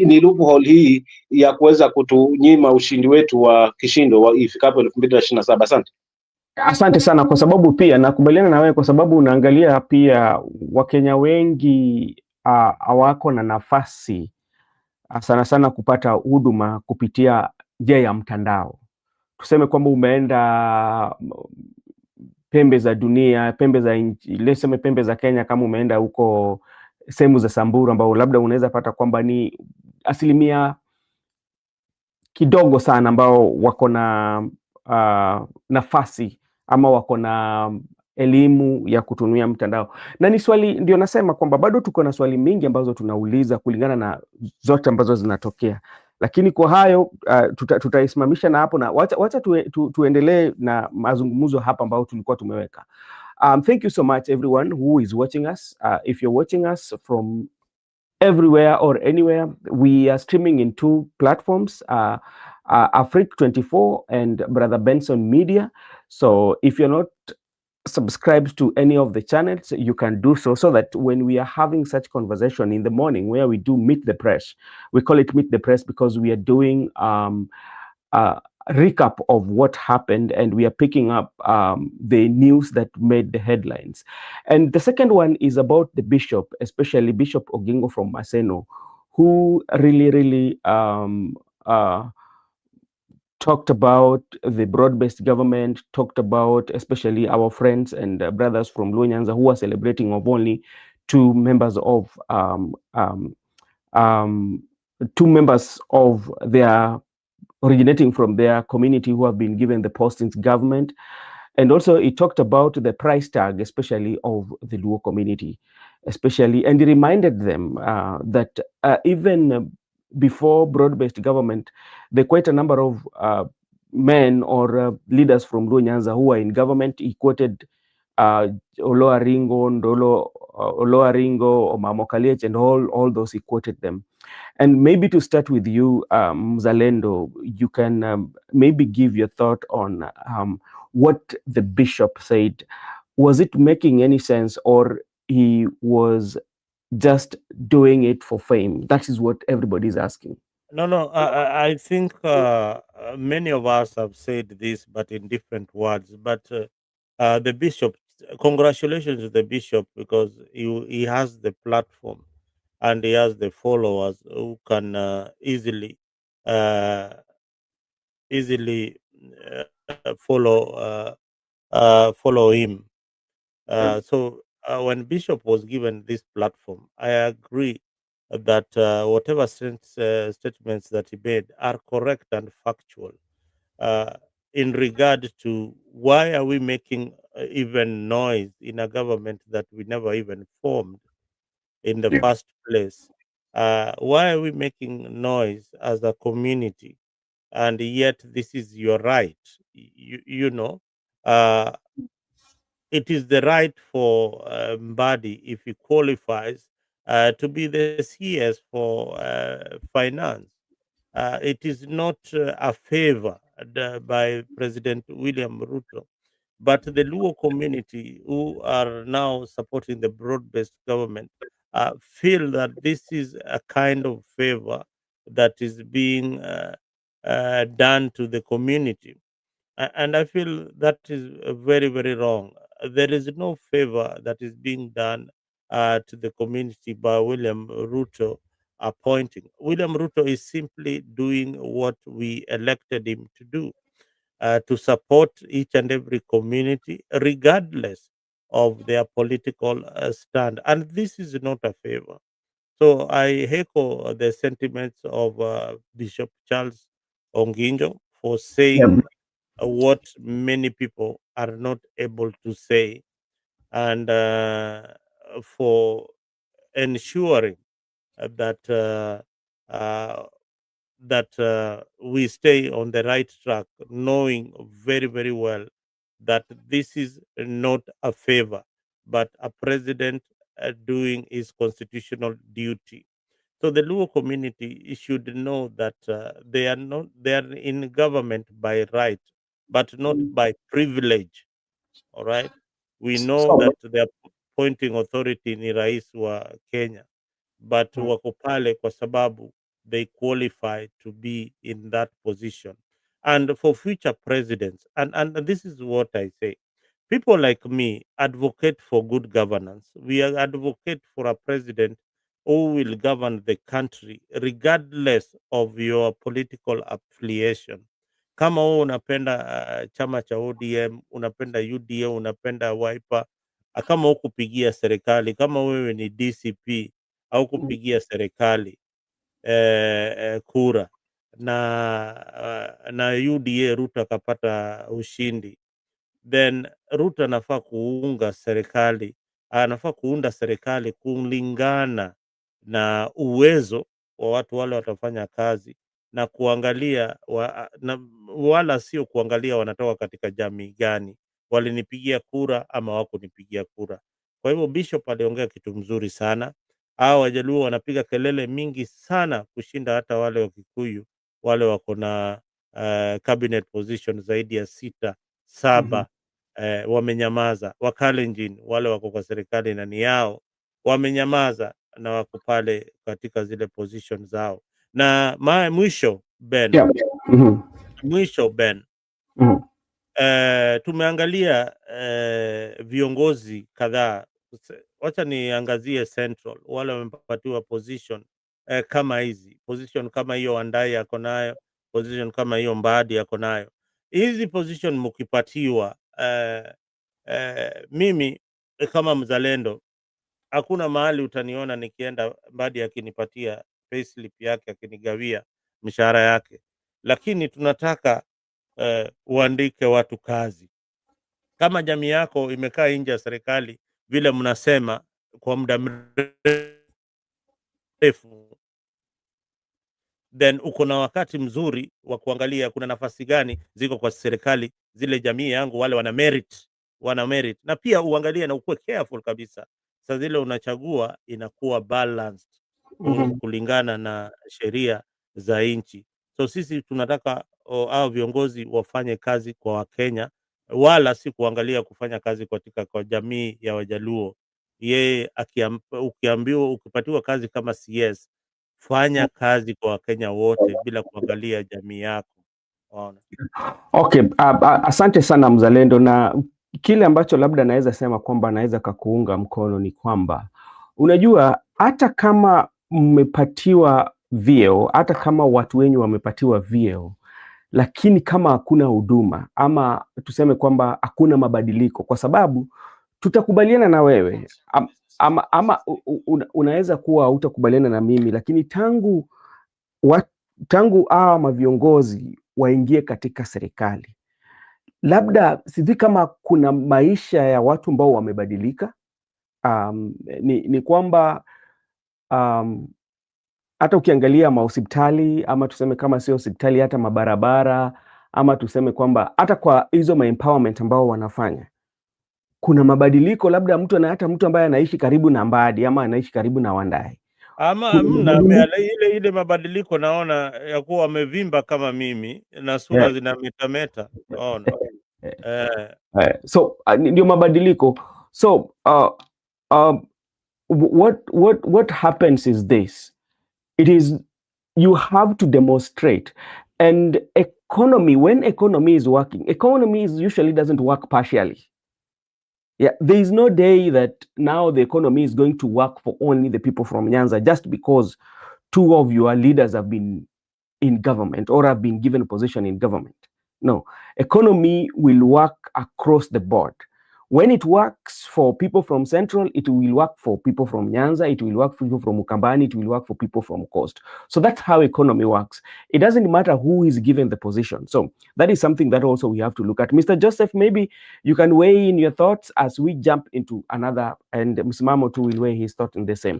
S4: ni loophole hii ya kuweza kutunyima ushindi wetu wa kishindo ifikapo 2027?
S1: Asante sana, kwa sababu pia nakubaliana na wewe, kwa sababu unaangalia pia Wakenya wengi hawako na nafasi sana sana kupata huduma kupitia njia ya mtandao. Tuseme kwamba umeenda pembe za dunia, pembe za nchi, leseme pembe za Kenya, kama umeenda huko sehemu za Samburu ambao labda unaweza pata kwamba ni asilimia kidogo sana ambao wako na nafasi ama wako na elimu ya kutumia mtandao. Na ni swali, ndio nasema kwamba bado tuko na swali mingi ambazo tunauliza kulingana na zote ambazo zinatokea, lakini kwa hayo tutaisimamisha na hapo, na wacha tuendelee na mazungumzo hapa ambao tulikuwa tumeweka. Thank you so much, everyone who is watching us. If you're watching us from everywhere or anywhere, we are streaming in 2 platforms, Afrique 24 and Brother Benson Media. So if you're not subscribed to any of the channels, you can do so, so that when we are having such conversation in the morning where we do meet the press, we call it meet the press because we are doing a recap of what happened, and we are picking up the news that made the headlines. And the second one is about the bishop, especially Bishop Ogingo from Maseno, who really talked about the broad-based government, talked about especially our friends and brothers from Luo Nyanza who are celebrating of only 2 members of 2 members of their originating from their community who have been given the post in government. And also he talked about the price tag, especially of the Luo community, especially, and he reminded them that even before broad-based government, there are quite a number of men or leaders from Luo Nyanza who are in government. He quoted Oloa Ringo, Ndolo, Oloa Ringo, Omamo Kaliech, and all those, he quoted them. And maybe to start with you, Zalendo, you can maybe give your thought on what the bishop said. Was it making any sense, or he was just doing it for fame? That is what everybody's asking.
S2: No, I think many of us have said this, but in different words. But the bishop, congratulations to the bishop, because he has the platform and he has the followers who can uh, easily follow him. When Bishop was given this platform, I agree that whatever statements that he made are correct and factual uh, in regard to why are we making even noise in a government that we never even formed in the first place. Why are we making noise as a community? And yet, this is your right. You know, uh, it is the right for Mbadi, if he qualifies, to be the CS for finance. It is not a favor by President William Ruto, but the Luo community who are now supporting the broad-based government feel that this is a kind of favor that is being done to the community. And I feel that is very wrong. There is no favor that is being done to the community by William Ruto appointing. William Ruto is simply doing what we elected him to do, to support each and every community, regardless of their political stand. And this is not a favor. So I echo the sentiments of Bishop Charles Onginjo for saying what many people are not able to say, and for ensuring that uh, we stay on the right track, knowing very well that this is not a favor, but a president doing his constitutional duty. So the Luo community should know that they are in government by right, but not by privilege. All right. We know
S1: So,
S2: that the appointing authority ni rais wa Kenya, but wako pale kwa sababu they qualify to be in that position. And for future presidents, and this is what I say, people like me advocate for good governance. We advocate for a president who will govern the country regardless of your political affiliation. Kama wewe unapenda chama cha ODM, unapenda UDA, unapenda Wiper, kama hukupigia serikali, kama wewe ni DCP au kupigia serikali kura na UDA Ruto akapata ushindi, then Ruto anafaa kuunda serikali kulingana na uwezo wa watu wale watafanya kazi, na kuangalia wala sio kuangalia wanatoka katika jamii gani. walinipigia kura ama hawakunipigia kura. Kwa hivyo Bishop aliongea kitu mzuri sana. Hao Wajaluo wanapiga kelele mingi sana kushinda hata wale wa Kikuyu, wale wako na cabinet position zaidi ya 6, 7. Wamenyamaza. Wakalenjin wale wako kwa serikali na ni yao wamenyamaza na wako pale katika zile position zao. Na mwisho Ben, mwisho Ben, tumeangalia viongozi kadhaa. Wacha niangazie Central, wale wamepatiwa position kama hizi, position kama hiyo Wandai ako nayo, position kama hiyo Mbadi ako nayo. Hizi position mkipatiwa, mimi kama mzalendo, hakuna mahali utaniona nikienda Mbadi akinipatia payslip yake, akinigawia mshahara yake, lakini tunataka uandike watu kazi. Kama jamii yako imekaa nje ya serikali vile mnasema kwa muda mrefu, then uko na wakati mzuri wa kuangalia kuna nafasi gani ziko kwa serikali, zile jamii yangu wale wana merit, na pia uangalie na ukuwe careful kabisa. Sasa zile unachagua inakuwa balanced kulingana na sheria za nchi. So sisi tunataka hao viongozi wafanye kazi kwa Wakenya, wala si kuangalia kufanya kazi katika kwa jamii ya Wajaluo. Yeye ukiambiwa, ukipatiwa kazi kama CS, fanya kazi kwa Wakenya wote bila kuangalia jamii yako.
S1: Okay, asante sana mzalendo, na kile ambacho labda naweza sema kwamba naweza kukuunga mkono ni kwamba unajua, hata kama mmepatiwa vyeo, hata kama watu wenyu wamepatiwa vyeo, lakini kama hakuna huduma ama tuseme kwamba hakuna mabadiliko, kwa sababu tutakubaliana na wewe ama unaweza kuwa utakubaliana na mimi, lakini tangu hawa maviongozi waingie katika serikali, labda sijui kama kuna maisha ya watu ambao wamebadilika. Ni kwamba hata ukiangalia mahospitali ama tuseme kama sio hospitali, hata mabarabara, ama tuseme kwamba hata kwa hizo empowerment ambao wanafanya kuna mabadiliko. Labda hata mtu ambaye anaishi karibu na Mbadi ama anaishi karibu na Wandai,
S2: ama ile mabadiliko naona ya kuwa wamevimba kama mimi na sura zinametameta.
S1: So ndio mabadiliko. So what happens is this: it is, you have to demonstrate. And when economy is working, economy usually doesn't work partially. There is no day that now the economy is going to work for only the people from Nyanza just because 2 of your leaders have been in government or have been given a position in government. No, economy will work across the board. When it works for people from Central, it will work for people from Nyanza, it will work for people from Ukambani, it will work for people from Coast. So that's how economy works. It doesn't matter who is given the position. So that is something that also we have to look at. Mr. Joseph, maybe you can weigh in your thoughts as we jump into another, and Msimamo too will weigh his thought in the same.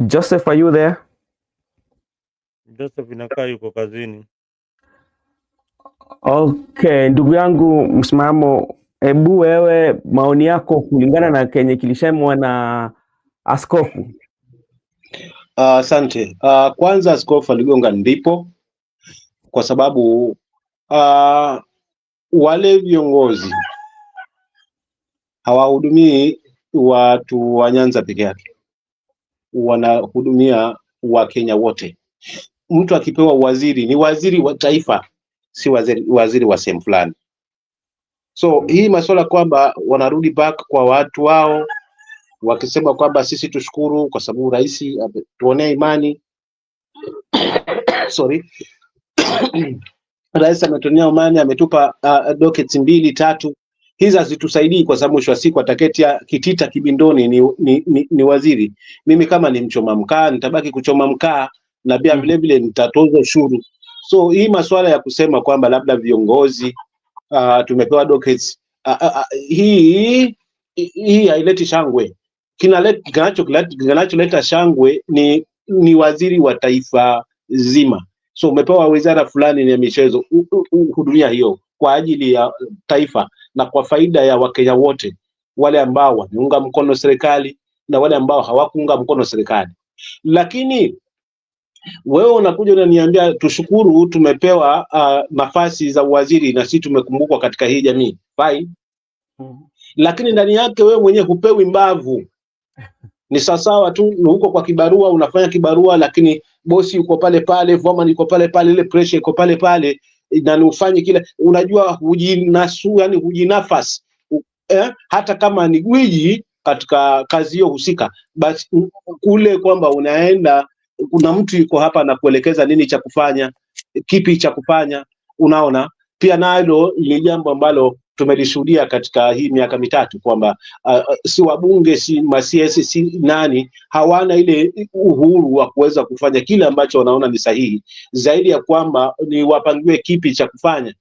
S1: Joseph, are you there?
S2: Joseph inakaa yuko kazini.
S1: Okay, ndugu yangu Msimamo, hebu wewe maoni yako kulingana na kenye kilishamwa na askofu.
S4: Asante. Kwanza askofu aligonga ndipo, kwa sababu wale viongozi hawahudumii watu wa Nyanza peke yake, wanahudumia Wakenya wote. Mtu akipewa waziri ni waziri wa taifa, si waziri wa sehemu fulani. So hii masuala kwamba wanarudi back kwa watu wao wakisema kwamba sisi tushukuru kwa sababu rais tuonee imani sorry rais ametuonea imani, ametupa dockets 2, 3. Hizi hazitusaidii kwa sababu mwisho wa siku ataketia kitita kibindoni ni waziri. Mimi kama ni mchoma mkaa nitabaki kuchoma mkaa, na pia vile vile nitatoza ushuru. So hii masuala ya kusema kwamba labda viongozi tumepewa dockets, hii haileti shangwe. Kinacholeta shangwe ni waziri wa taifa zima. So umepewa wizara fulani ya michezo, hudumia hiyo kwa ajili ya taifa na kwa faida ya Wakenya wote, wale ambao wameunga mkono serikali na wale ambao hawakuunga mkono serikali. Lakini wewe unakuja unaniambia tushukuru tumepewa nafasi za uwaziri na sisi tumekumbukwa katika hii jamii. Fine. Lakini ndani yake wewe mwenyewe hupewi mbavu. Ni sawasawa tu huko kwa kibarua, unafanya kibarua, lakini bosi yuko pale pale, foreman yuko pale pale, ile pressure iko pale pale, na ufanye kile, unajua hujinasu, yani hujinafasi hata kama ni gwiji katika kazi hiyo husika, basi kule kwamba unaenda, kuna mtu yuko hapa na kuelekeza nini cha kufanya, kipi cha kufanya. Unaona, pia nalo ni jambo ambalo tumelishuhudia katika hii miaka mitatu kwamba si wabunge, si masiasi, si nani, hawana ile uhuru wa kuweza kufanya kile ambacho wanaona ni sahihi, zaidi ya kwamba ni wapangiwe kipi cha kufanya.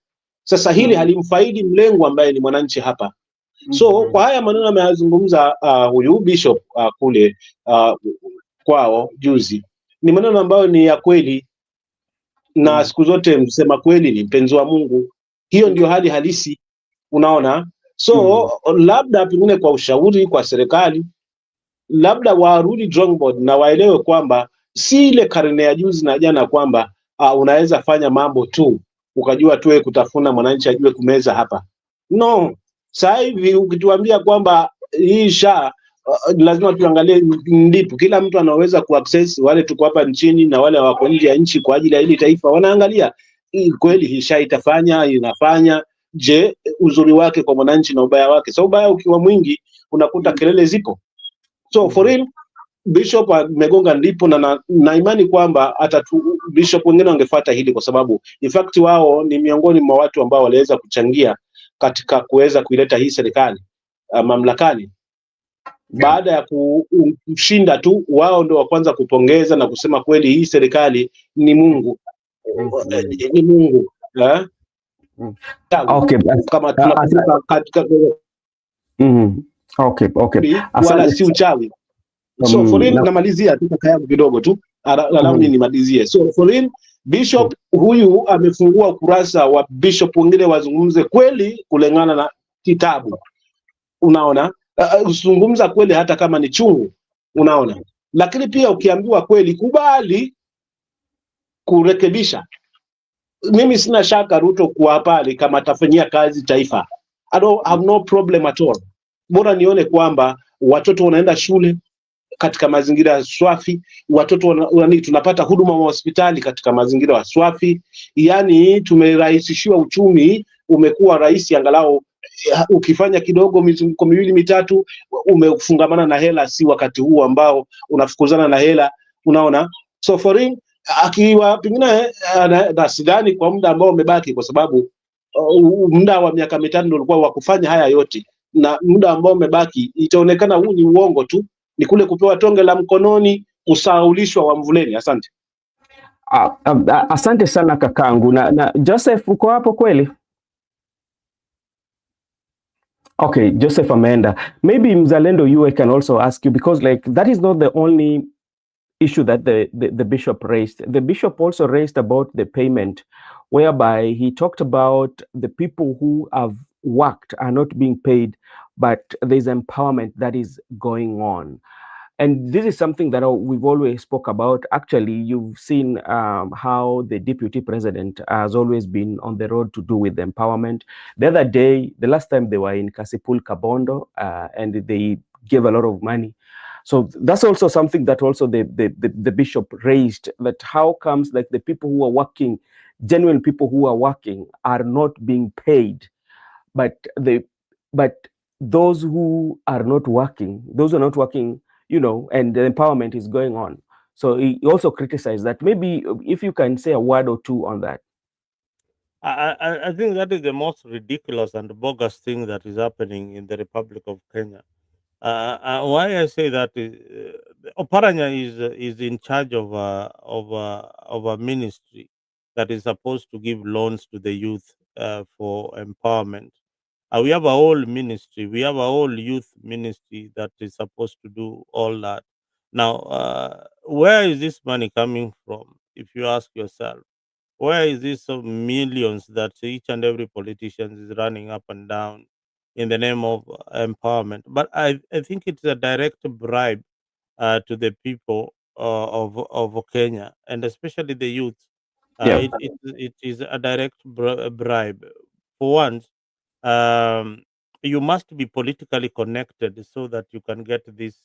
S4: Sasa hili halimfaidi mlengo ambaye ni mwananchi hapa. So kwa haya maneno ameyazungumza huyu bishop kule kwao juzi, ni maneno ambayo ni ya kweli, na siku zote msema kweli ni mpenzi wa Mungu. Hiyo ndio hali halisi, unaona. So labda pengine kwa ushauri kwa serikali, labda warudi drawing board na waelewe kwamba si ile karne ya juzi na jana kwamba unaweza fanya mambo tu ukajua tu kutafuna mwananchi ajue kumeza hapa. No, sasa hivi ukituambia kwamba hii lazima tuangalie ndipo kila mtu anaweza kuaccess, wale tuko hapa nchini na wale wako nje ya nchi kwa ajili ya hili taifa, wanaangalia kweli hii itafanya, inafanya. Je, uzuri wake kwa mwananchi na ubaya wake? So ubaya ukiwa mwingi unakuta kelele zipo. So for real, Bishop amegonga ndipo, na imani kwamba hata Bishop wengine wangefuata hili, kwa sababu in fact wao ni miongoni mwa watu ambao waliweza kuchangia katika kuweza kuileta hii serikali mamlakani. Baada ya kushinda tu, wao ndio wa kwanza kupongeza na kusema kweli hii serikali ni Mungu, ni Mungu.
S1: Okay,
S4: kama tunakumbuka katika
S1: okay.
S4: Wala si uchawi. So for real, namalizia tu kaka yangu kidogo tu, alafu nimalizie. So for real, Bishop huyu amefungua ukurasa wa Bishop wengine wazungumze kweli kulingana na kitabu, unaona. Uzungumza kweli hata kama ni chungu, unaona. Lakini pia ukiambiwa kweli, kubali kurekebisha. Mimi sina shaka Ruto kuwa pale kama atafanyia kazi taifa, I don't have no problem at all. Bora nione kwamba watoto wanaenda shule katika mazingira swafi, watoto tunapata huduma wa hospitali katika mazingira ya swafi, yani tumerahisishiwa uchumi, umekuwa rahisi, angalau ukifanya kidogo mizunguko miwili mitatu umefungamana na hela, si wakati huu ambao unafukuzana na hela, unaona. So for akiwa pengine na sidhani kwa muda ambao umebaki, kwa sababu muda wa miaka mitano ndio ulikuwa wa kufanya haya yote, na muda ambao umebaki itaonekana huu ni uongo tu, ni kule kupewa tonge la mkononi, usahaulishwa wa mvuleni. Asante.
S1: Asante sana kakangu. Na Joseph, uko hapo kweli? Okay, Joseph ameenda. Maybe Mzalendo, you, I can also ask you, because like that is not the only issue that the bishop raised. The bishop also raised about the payment, whereby he talked about the people who have worked are not being paid, but there's empowerment that is going on. And this is something that we've always spoke about. Actually, you've seen how the deputy president has always been on the road to do with empowerment. The other day, the last time they were in Kasipul Kabondo, and they gave a lot of money. So that's also something that also the bishop raised, that how comes like the people who are working, genuine people who are working, are not being paid, but those who are not working, you know, and the empowerment is going on. So he also criticized that. Maybe if you can say a word or two on that.
S2: I think that is the most ridiculous and bogus thing that is happening in the Republic of Kenya. Why I say that is, Oparanya is in charge of a ministry that is supposed to give loans to the youth for empowerment. We have a whole ministry. We have a whole youth ministry that is supposed to do all that. Now, where is this money coming from? If you ask yourself, Where is this millions that each and every politician is running up and down in the name of empowerment? But I think it's a direct bribe to the people of Kenya, and especially the youth.
S1: Yeah.
S2: It is a direct bribe. For once, um, you must be politically connected so that you can get this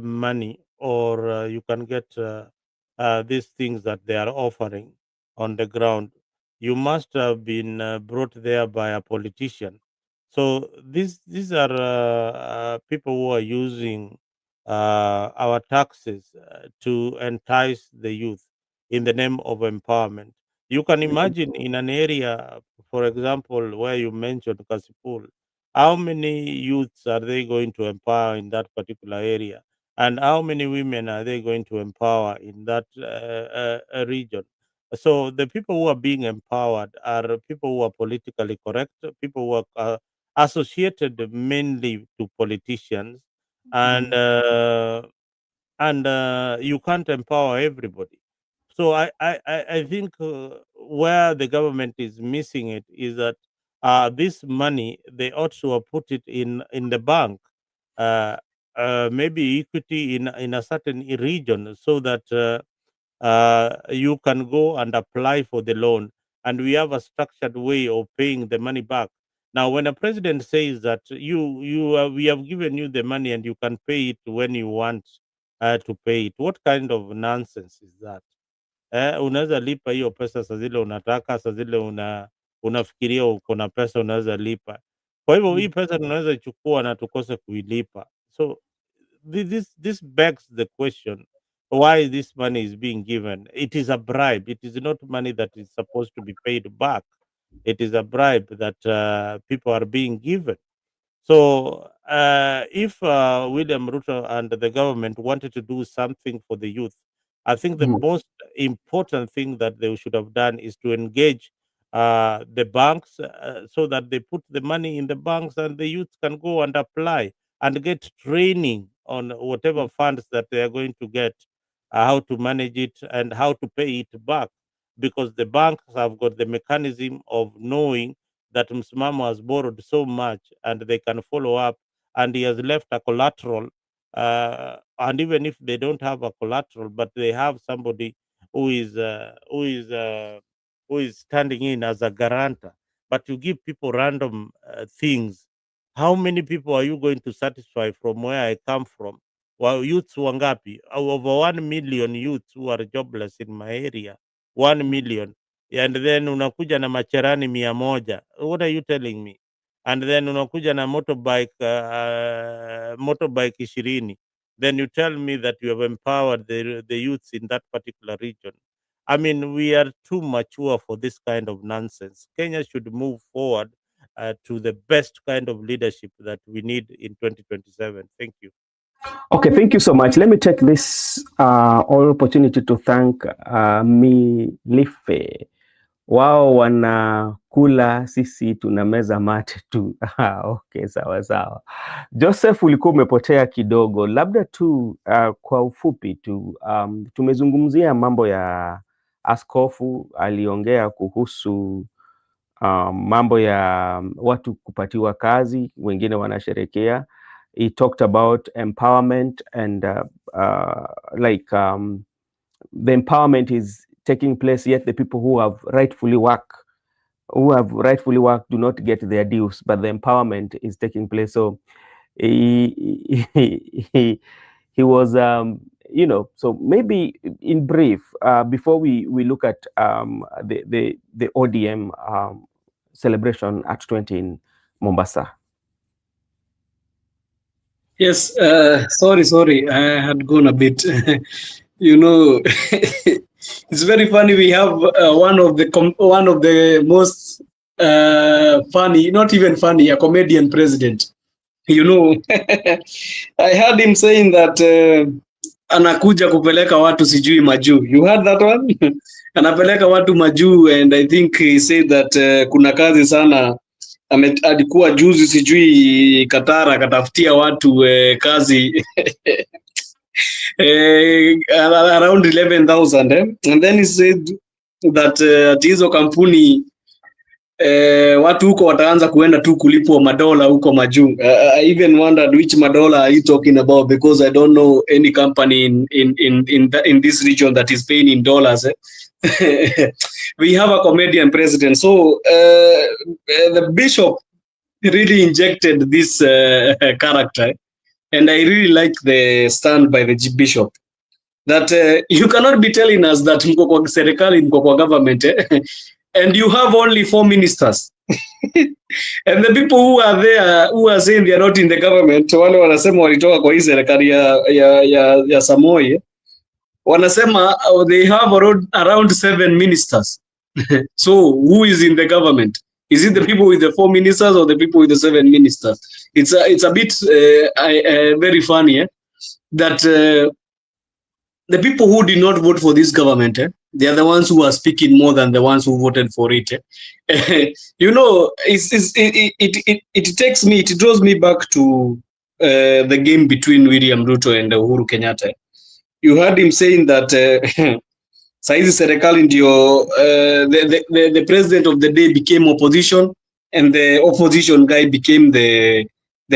S2: money, or you can get these things that they are offering on the ground. You must have been brought there by a politician. So these are people who are using our taxes to entice the youth in the name of empowerment. You can imagine in an area, for example, where you mentioned Kasipul, how many youths are they going to empower in that particular area? And how many women are they going to empower in that region? So the people who are being empowered are people who are politically correct, people who are associated mainly to politicians, and you can't empower everybody. So I think where the government is missing it is that this money they ought to have put it in the bank, uh, maybe equity in a certain region, so that you can go and apply for the loan, and we have a structured way of paying the money back. Now, when a president says that we have given you the money and you can pay it when you want to pay it, what kind of nonsense is that? Unaweza lipa hiyo pesa saa zile unataka, saa zile unafikiria uko na pesa unaweza lipa. Kwa hivyo hii pesa tunaweza ichukua na tukose kuilipa. So this begs the question why this money is being given. It is a bribe. It is not money that is supposed to be paid back. It is a bribe that people are being given. So, if William Ruto and the government wanted to do something for the youth, I think the most important thing that they should have done is to engage the banks, so that they put the money in the banks and the youth can go and apply and get training on whatever funds that they are going to get, how to manage it and how to pay it back. Because the banks have got the mechanism of knowing that Msimamo has borrowed so much and they can follow up, and he has left a collateral. And even if they don't have a collateral, but they have somebody who is standing in as a guarantor. But you give people random things. How many people are you going to satisfy from where I come from? Well, youths wangapi? Over 1 million youths who are jobless in my area. 1 million, and then unakuja na macherani 100. What are you telling me? And then unakuja na motorbike 20. Then you tell me that you have empowered the youths in that particular region. I mean, we are too mature for this kind of nonsense. Kenya should move forward to the best kind of leadership that we need in 2027. Thank you.
S1: Okay, thank you so much. Let me take this opportunity to thank Milife. Wao wanakula, sisi tunameza mate tu. Okay, sawa sawa. Joseph, ulikuwa umepotea kidogo, labda tu kwa ufupi tu, tumezungumzia mambo ya askofu, aliongea kuhusu mambo ya watu kupatiwa kazi, wengine wanasherekea. He talked about empowerment and the empowerment is taking place, yet the people who have rightfully worked do not get their dues, but the empowerment is taking place. So he was, so maybe in brief, before we look at the ODM celebration at 20 in Mombasa.
S3: Yes, sorry, I had gone a bit. It's very funny. We have one of the most funny, not even funny, a comedian president. I heard him saying that anakuja kupeleka watu sijui majuu. You heard that one? Anapeleka watu majuu, and I think he said that kuna kazi sana. Alikuwa juzi sijui Qatar akatafutia watu kazi around 11,000 and then he said that hizo kampuni watu huko wataanza kuenda tu kulipwa madola huko majuu. I even wondered which madola are you talking about, because I don't know any company in this region that is paying in dollars. We have a comedian president, so the bishop really injected this character, and I really like the stand by the bishop that you cannot be telling us that mko kwa serikali, mko kwa government and you have only 4 ministers and the people who are there who are saying they are not in the government, wale wanasema walitoka kwa hii serikali ya Samoei, wanasema they have around 7 ministers. So who is in the government? Is it the people with the 4 ministers or the people with the 7 ministers? It's a bit very funny that the people who did not vote for this government, they are the ones who are speaking more than the ones who voted for it. You know, it takes me, it draws me back to the game between William Ruto and Uhuru Kenyatta. You heard him saying that saizi serikali ndio the president of the day became opposition and the opposition guy became the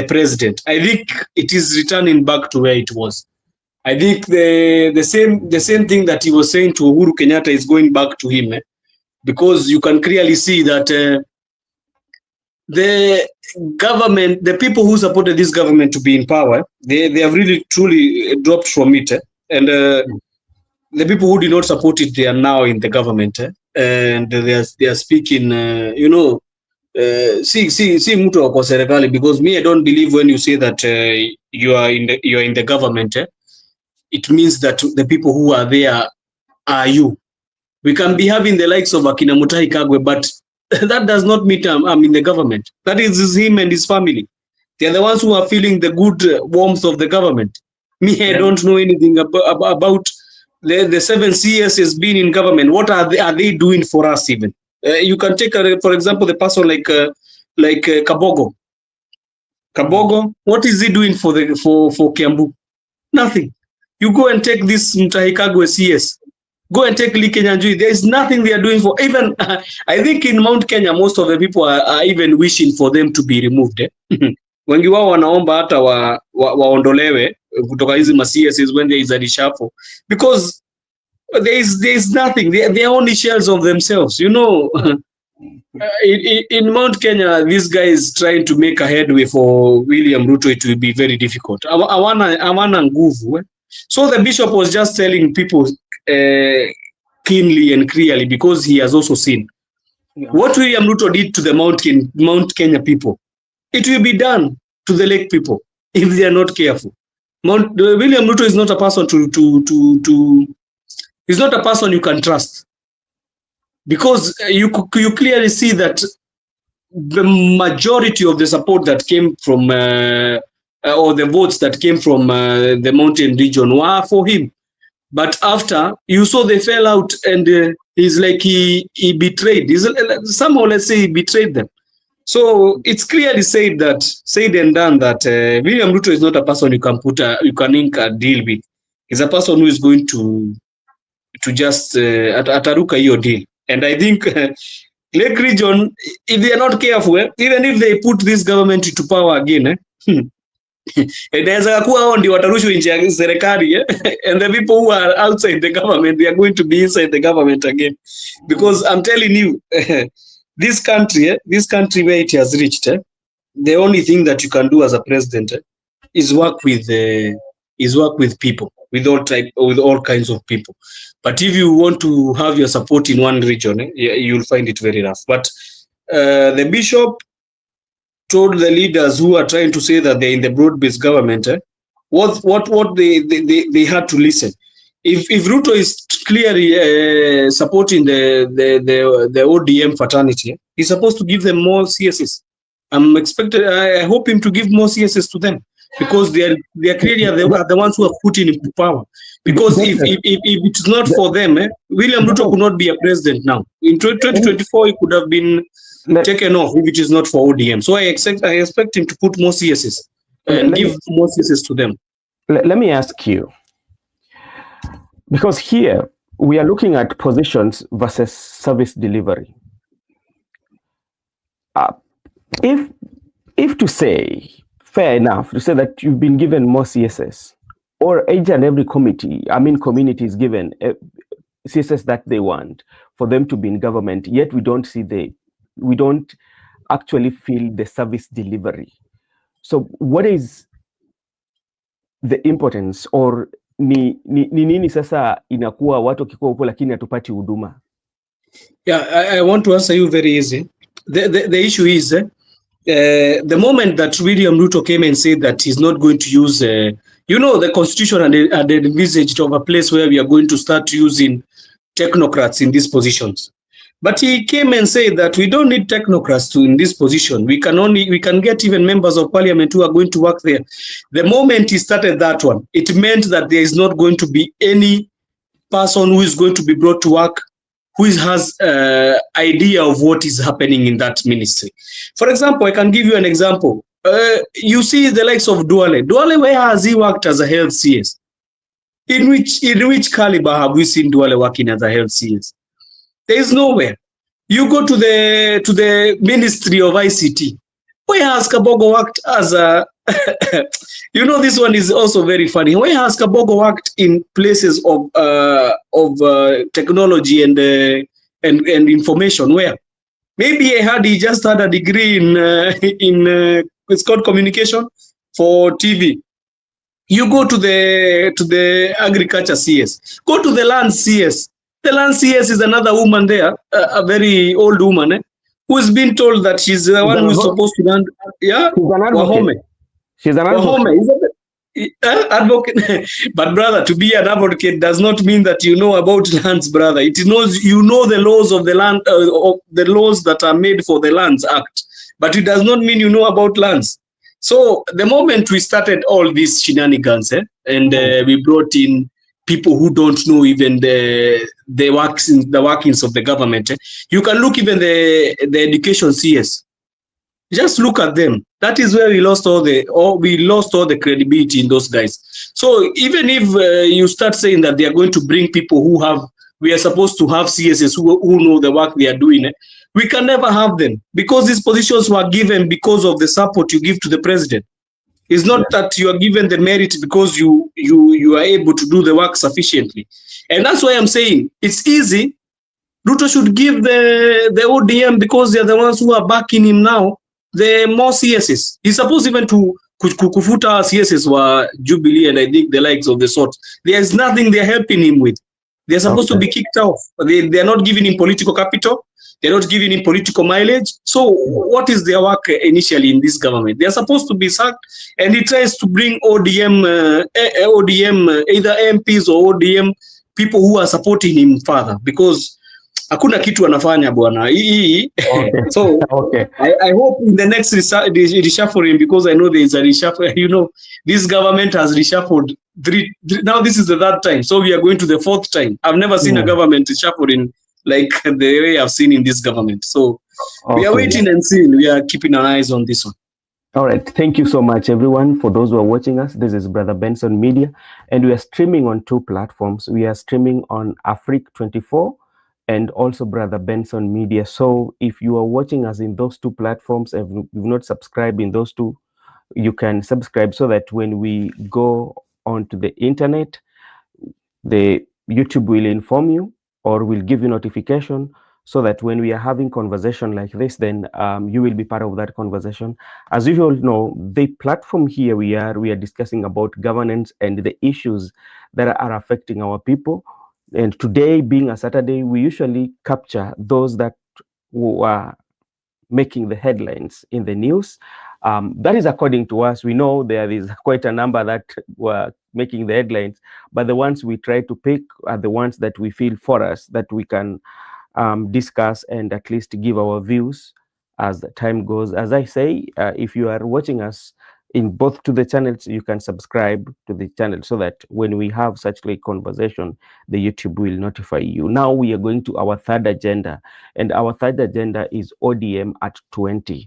S3: president. I think it is returning back to where it was. I think the same thing that he was saying to Uhuru Kenyatta is going back to him, because you can clearly see that the government, the people who supported this government to be in power, they have really truly dropped from it, and the people who did not support it, they are now in the government, and they are speaking, you know, see mtu wa kwa serikali, because me I don't believe when you say that you are in the government, it means that the people who are there are you. We can be having the likes of Akina Mutahi Kagwe, but that does not mean I'm in the government. That is him and his family. They are the ones who are feeling the good warmth of the government. Me, I don't know anything about the 7 CS has been in government. What are they doing for us even? You can take, for example, the person like Kabogo. Kabogo, what is he doing for Kiambu? Nothing. You go and take this Mutahi Kagwe CS. Go and take Lee Kenyanjui. There is nothing they are doing for. Even I think in Mount Kenya, most of the people are even wishing for them to be removed. Wengi wao wanaomba hata waondolewe kutoka hizi ma CSs when there is a reshuffle, because there is nothing. They are only shells of themselves. You know, in Mount Kenya, this guy is trying to make a headway for William Ruto. It will be very difficult. Awana nguvu. So the bishop was just telling people keenly and clearly, because he has also seen what William Ruto did to the Mount Kenya people. It will be done to the Lake people if they are not careful. William Ruto is not a person he's not a person you can trust, because you clearly see that the majority of the support that came from or the votes that came from the mountain region were for him. But after, you saw they fell out, and he's like he betrayed. Somehow, let's say, he betrayed them. So it's clearly said and done that William Ruto is not a person you can ink a deal with. He's a person who is going to just ataruka hiyo deal. And I think Lake region, if they are not careful, even if they put this government into power again, inaweza kuwa hao ndio watarushwa nje ya serikali, and the people who are outside the government, they are going to be inside the government again, because I'm telling you, this country where it has reached, the only thing that you can do as a president is work with people, with all kinds of people. But if you want to have your support in one region, you'll find it very rough. But the bishop told the leaders who are trying to say that they're in the broad-based government, what they had to listen. If Ruto is clearly supporting the ODM fraternity, he's supposed to give them more CSs. I hope him to give more CSs to them, because they are clearly the ones who are putting him to power. Because if it's not for them, William Ruto could not be a president now. In 2024, he could have been taken off if it is not for ODM. So I expect him to put more CSs and give more CSs to them.
S1: Let me ask you, because here we are looking at positions versus service delivery. If to say, fair enough, to say that you've been given more CSS, or each and every community is given CSS that they want for them to be in government, yet we don't actually feel the service delivery. So what is the importance, or ni nini sasa inakuwa watu wakikuwa huko lakini hatupati huduma?
S3: Yeah, I want to answer you very easy. The issue is the moment that William Ruto came and said that he's not going to use, the constitution had envisaged of a place where we are going to start using technocrats in these positions. But he came and said that we don't need technocrats in this position. We can get even members of parliament who are going to work there. The moment he started that one, it meant that there is not going to be any person who is going to be brought to work who has idea of what is happening in that ministry. For example, I can give you an example. You see the likes of Duale. Duale, where has he worked as a health CS? In which caliber have we seen Duale working as a health CS? There is nowhere. You go to the Ministry of ICT. Where has Kabogo worked as a this one is also very funny. Where has Kabogo worked in places of technology and information? Where? Maybe he just had a degree in it's called communication for TV. You go to the agriculture CS. Go to the land CS. The land CS is another woman there, a very old woman, who's been told that she's the one who's supposed to run. Yeah,
S1: she's an advocate.
S3: Advocate. But brother, to be an advocate does not mean that you know about lands, brother. It knows you know the laws of the land, of the laws that are made for the Lands Act, but it does not mean you know about lands. So the moment we started all these shenanigans, and we brought in people who don't know even the workings of the government, you can look even the education CS. Just look at them. That is where we lost all the credibility in those guys. So even if you start saying that they are going to bring people we are supposed to have CSS who know the work they are doing, we can never have them, because these positions were given because of the support you give to the president. It's not that you are given the merit because you are able to do the work sufficiently. And that's why I'm saying it's easy. Ruto should give the ODM, because they're the ones who are backing him now, the more CSS. He's supposed even to kufuta CSS were Jubilee and I think the likes of the sort. There's nothing they're helping him with. They're supposed to be kicked off. They're not giving him political capital. They're not giving him political mileage. So what is their work initially in this government? They're supposed to be sacked, and he tries to bring ODM either MPs or ODM people who are supporting him further, because hakuna kitu anafanya bwana. So I hope in the next reshuffling, because I know there is a reshuffle, this government has reshuffled now this is the third time, so we are going to the fourth time. I've never seen a government reshuffling like the way I've seen in this government. So we are waiting and seeing. We are keeping our eyes on this one.
S1: All right. Thank you so much, everyone. For those who are watching us, this is Brother Benson Media, and we are streaming on 2 platforms. We are streaming on Afrique 24 and also Brother Benson Media. So if you are watching us in those 2 platforms and you've not subscribed in those 2, you can subscribe, so that when we go onto the internet, the YouTube will inform you or will give you notification, so that when we are having conversation like this, then you will be part of that conversation. As you all know, the platform here we are discussing about governance and the issues that are affecting our people. And today, being a Saturday, we usually capture those that who are making the headlines in the news. That is according to us. We know there is quite a number that were making the headlines, but the ones we try to pick are the ones that we feel for us, that we can discuss and at least give our views as the time goes. As I say, if you are watching us in both to the channels, you can subscribe to the channel, so that when we have such like conversation, the YouTube will notify you. Now we are going to our third agenda, and our third agenda is ODM at 20.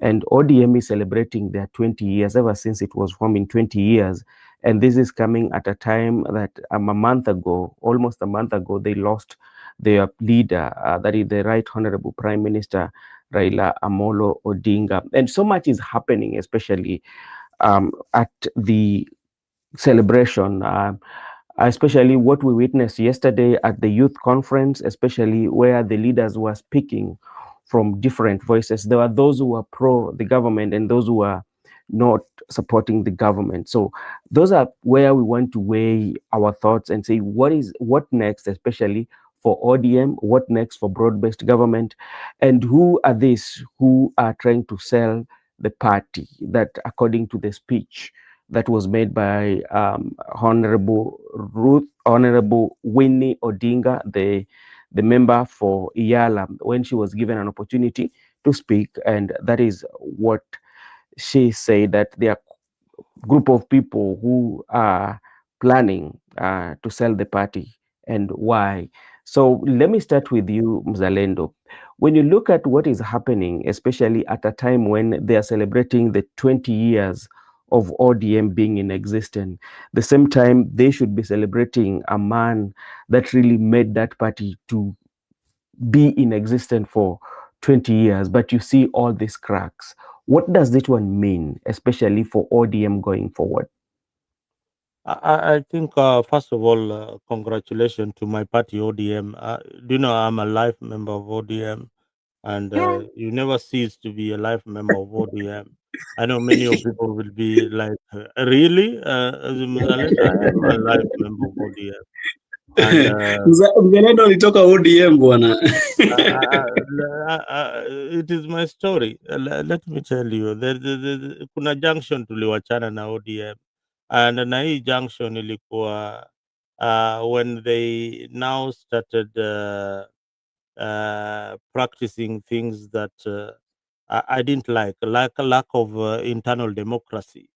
S1: And ODM is celebrating their 20 years, ever since it was formed in 20 years. And this is coming at a time that a month ago, almost a month ago, they lost their leader, that is the Right Honorable Prime Minister Raila Amolo Odinga. And so much is happening, especially at the celebration, especially what we witnessed yesterday at the youth conference, especially where the leaders were speaking from different voices. There were those who were pro the government and those who were not supporting the government. So those are where we want to weigh our thoughts and say what next, especially for ODM, what next for broad-based government, and who are these who are trying to sell the party that, according to the speech that was made by Honorable Winnie Odinga, the member for Iyala, when she was given an opportunity to speak, and that is what she said, that there are group of people who are planning to sell the party, and why. So let me start with you, Mzalendo. When you look at what is happening, especially at a time when they are celebrating the 20 years of ODM being in existence, the same time they should be celebrating a man that really made that party to be in existence for 20 years, but you see all these cracks. What does this one mean, especially for ODM going forward?
S2: I think, first of all, congratulations to my party, ODM. Do you know I'm a life member of ODM, and you never cease to be a life member of ODM. I know many of people will be like, really? As a Mzalendo, I am a life member of ODM. And
S3: Mzalendo alitoka ODM bwana.
S2: it is my story. Let me tell you, kuna junction tuliwachana na ODM, and na hii junction ilikuwa when they now started practicing things that I didn't like a lack of internal democracy,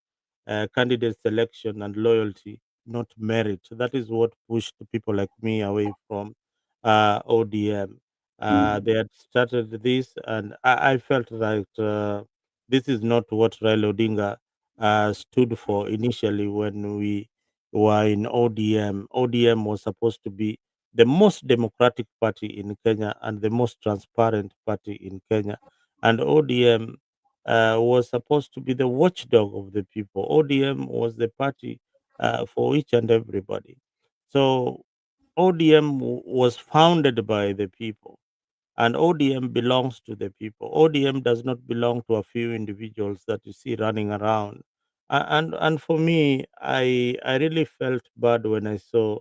S2: candidate selection and loyalty, not merit. That is what pushed people like me away from ODM. They had started this, and I felt that this is not what Raila Odinga stood for initially when we were in ODM. ODM was supposed to be the most democratic party in Kenya and the most transparent party in Kenya. And ODM was supposed to be the watchdog of the people. ODM was the party for each and everybody. So ODM was founded by the people, and ODM belongs to the people. ODM does not belong to a few individuals that you see running around. And for me, I really felt bad when I saw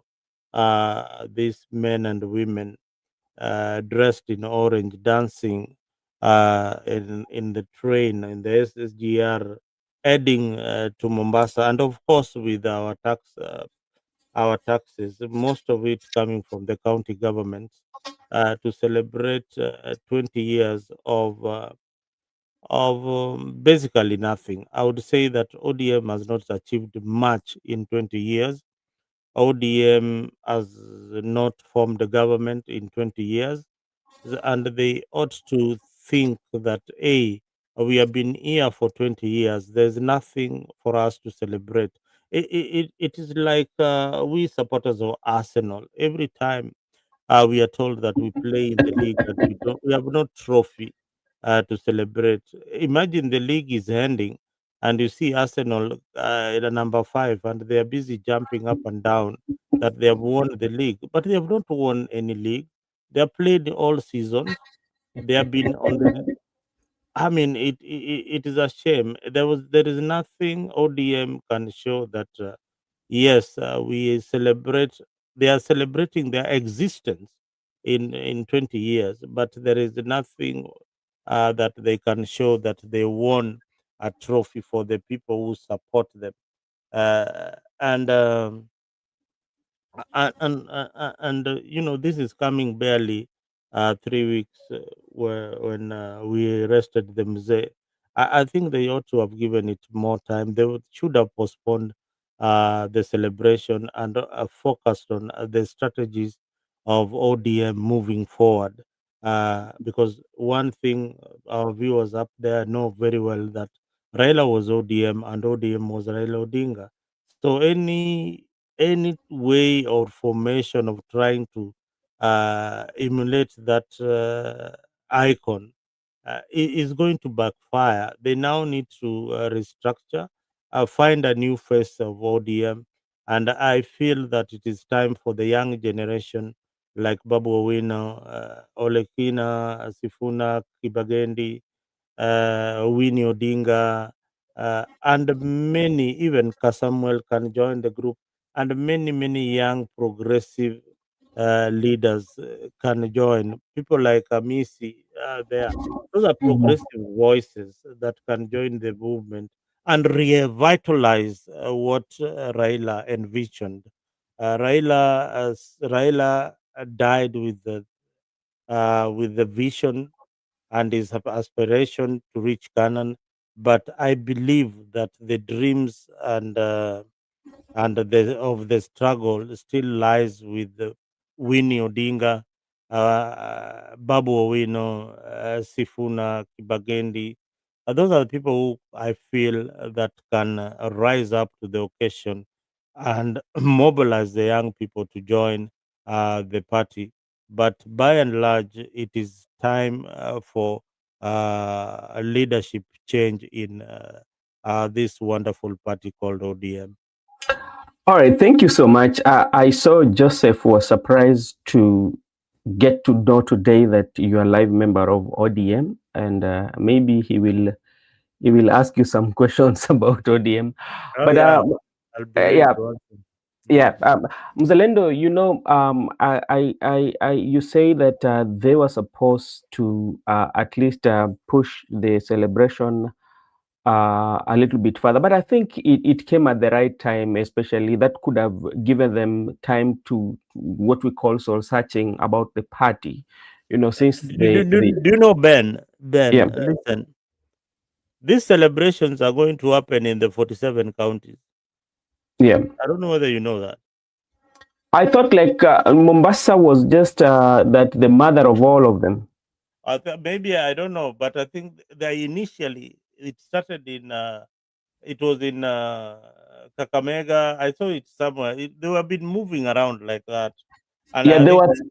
S2: these men and women dressed in orange dancing in the train in the SSGR heading to Mombasa, and of course with our taxes, most of it coming from the county government, to celebrate 20 years of basically nothing. I would say that ODM has not achieved much in 20 years. ODM has not formed a government in 20 years, and they ought to think that, hey, we have been here for 20 years. There's nothing for us to celebrate. It is like we supporters of Arsenal. Every time we are told that we play in the league and we have no trophy to celebrate. Imagine the league is ending and you see Arsenal in a number 5 and they are busy jumping up and down that they have won the league, but they have not won any league. They have played all seasons. They have been on the. I mean, it is a shame. There is nothing ODM can show that. Yes, we celebrate. They are celebrating their existence in 20 years, but there is nothing that they can show that they won a trophy for the people who support them. And you know, this is coming barely 3 weeks when we arrested the mzee. I think they ought to have given it more time. Should have postponed the celebration and focused on the strategies of ODM moving forward, because one thing our viewers up there know very well, that Raila was ODM and ODM was Raila Odinga. So any way or formation of trying to emulate that icon is going to backfire. They now need to restructure, find a new face of ODM, and I feel that it is time for the young generation like Babu Owino, Olekina, Sifuna, Kibagendi, Winnie Odinga, and many, even Kasamuel can join the group, and many young progressive leaders can join. People like Amisi there. Those are
S1: Mhm.
S2: progressive voices that can join the movement and revitalize what Raila envisioned. Raila died with the vision and his aspiration to reach Canaan. But I believe that the dreams and the struggle still lies with Winnie Odinga, Babu Owino, Sifuna Kibagendi. Those are the people who I feel that can rise up to the occasion and mobilize the young people to join the party. But by and large, it is time for a leadership change in this wonderful party called ODM.
S1: All right, thank you so much. I saw Joseph was surprised to get to know today that you are a live member of ODM, and maybe he will ask you some questions about ODM.
S2: Oh,
S1: But
S2: yeah, I'll be ready
S1: yeah,
S2: to answer.
S1: yeah, Mzalendo, you say that they were supposed to at least push the celebration a little bit further. But I think it came at the right time, especially that could have given them time to what we call soul searching about the party. Since
S2: Do you know, Ben?
S1: yeah,
S2: Listen, these celebrations are going to happen in the 47 counties.
S1: yeah.
S2: I don't know whether you know that.
S1: I thought like Mombasa was just that the mother of all of them.
S2: Maybe I don't know, but I think they initially it started in it was in Kakamega. I saw it somewhere. They have been moving around like that, and
S1: Yeah,
S2: I
S1: there
S2: think
S1: was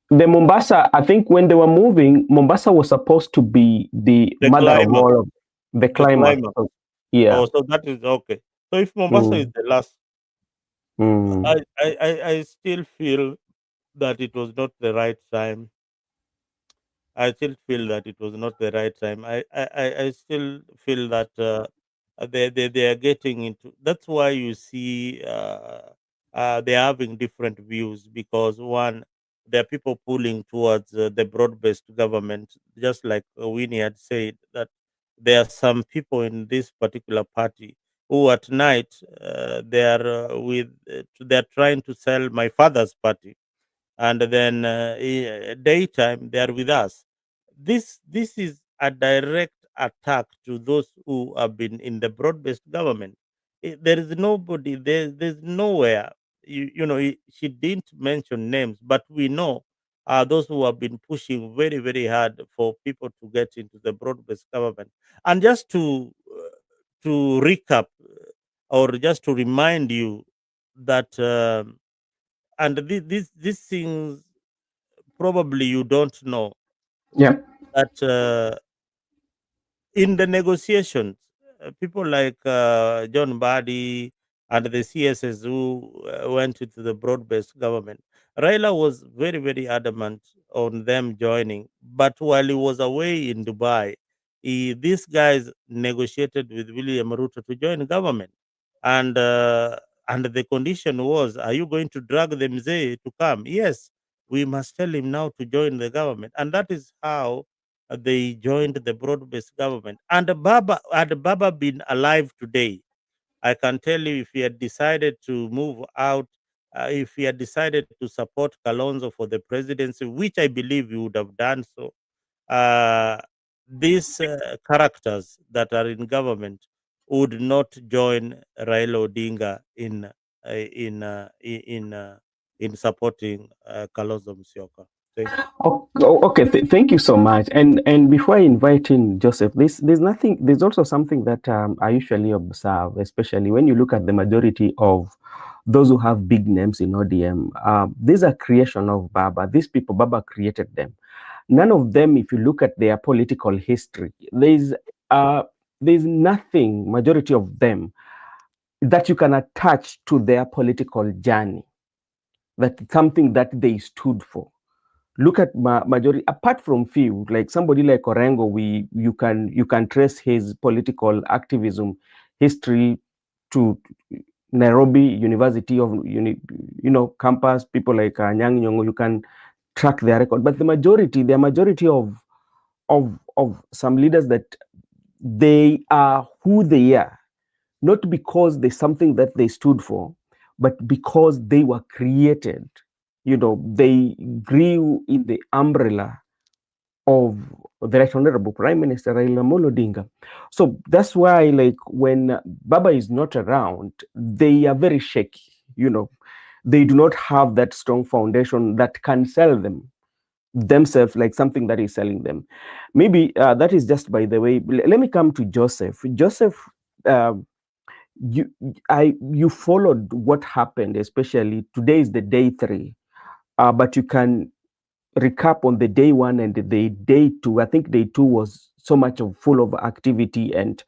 S1: the Mombasa. I think when they were moving, Mombasa was supposed to be the
S2: the
S1: mother of
S2: climax,
S1: all of the
S2: the
S1: climax.
S2: climax.
S1: So, yeah.
S2: Oh, so that is okay. So if Mombasa is
S1: Mm,
S2: the last,
S1: mm,
S2: I still feel that it was not the right time. I still feel that it was not the right time. I still feel that they are getting into. That's why you see they're having different views because one, there are people pulling towards the broad-based government, just like Winnie had said that there are some people in this particular party who at night they are they're trying to sell my father's party, and then daytime they are with us. This is a direct attack to those who have been in the broad-based government. There is nobody there. There's nowhere. She didn't mention names, but we know those who have been pushing very hard for people to get into the broad-based government. And just to recap, or just to remind you that and these things probably you don't know
S1: yeah.
S2: that in the negotiations, people like John Badi and the CSS who went into the broad-based government, Raila was very adamant on them joining. But while he was away in Dubai, these guys negotiated with William Ruto to join government, and the condition was, are you going to drag the Mzee to come? Yes, we must tell him now to join the government, and that is how they joined the broad-based government. And Baba been alive today, I can tell you, if he had decided to move out, if he had decided to support Kalonzo for the presidency, which I believe he would have done so, uh, these characters that are in government would not join Raila Odinga in supporting Kalonzo Musyoka.
S1: Okay, thank you so much. And before I invite in Joseph, there's also something that I usually observe, especially when you look at the majority of those who have big names in ODM. These are creation of Baba. These people, Baba created them. None of them, if you look at their political history, there's nothing, majority of them, that you can attach to their political journey, that something that they stood for. Look at majority, apart from few, like somebody like Orengo, you can trace his political activism history to Nairobi University of campus. People like Nyang' Nyong'o, you can track their record. But the majority of some leaders, that they are who they are, not because there's something that they stood for, but because they were created. They grew in the umbrella of the Right Honorable Prime Minister Raila Amolo Odinga. So that's why, like, when Baba is not around, they are very shaky. They do not have that strong foundation that can sell themselves like something that is selling them. Maybe that is just by the way. Let me come to Joseph. Joseph, you followed what happened, especially today is the day 3, but you can recap on the day 1 and the day 2. I think day 2 was so much full of activity and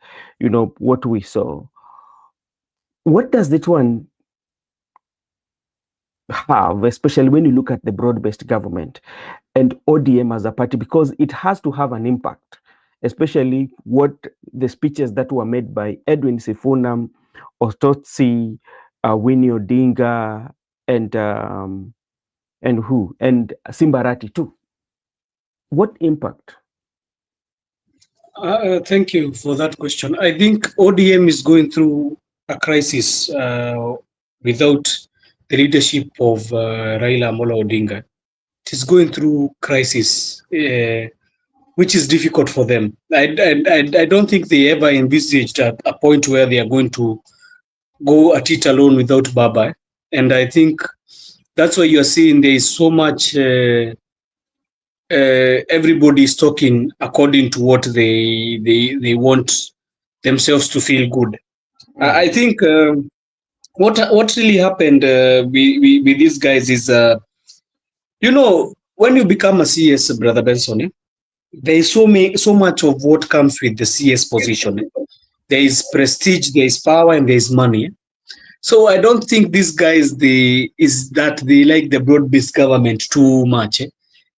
S1: what we saw. What does that one have, especially when you look at the broad-based government and ODM as a party, because it has to have an impact, especially what the speeches that were made by Edwin Sifuna, Ostotsi, Winnie Odinga, and Simbarati too. What impact?
S3: Thank you for that question. I think ODM is going through a crisis without the leadership of Raila Amolo Odinga. It is going through crisis, which is difficult for them. I don't think they ever envisaged a point where they are going to go at it alone without Baba. And I think that's why you're seeing there is so much everybody is talking according to what they want themselves to feel good. I think what really happened with these guys is, when you become a CS, Brother Benson, there is so much of what comes with the CS position. There is prestige, there is power, and there is money. So I don't think these guys they like the broad-based government too much.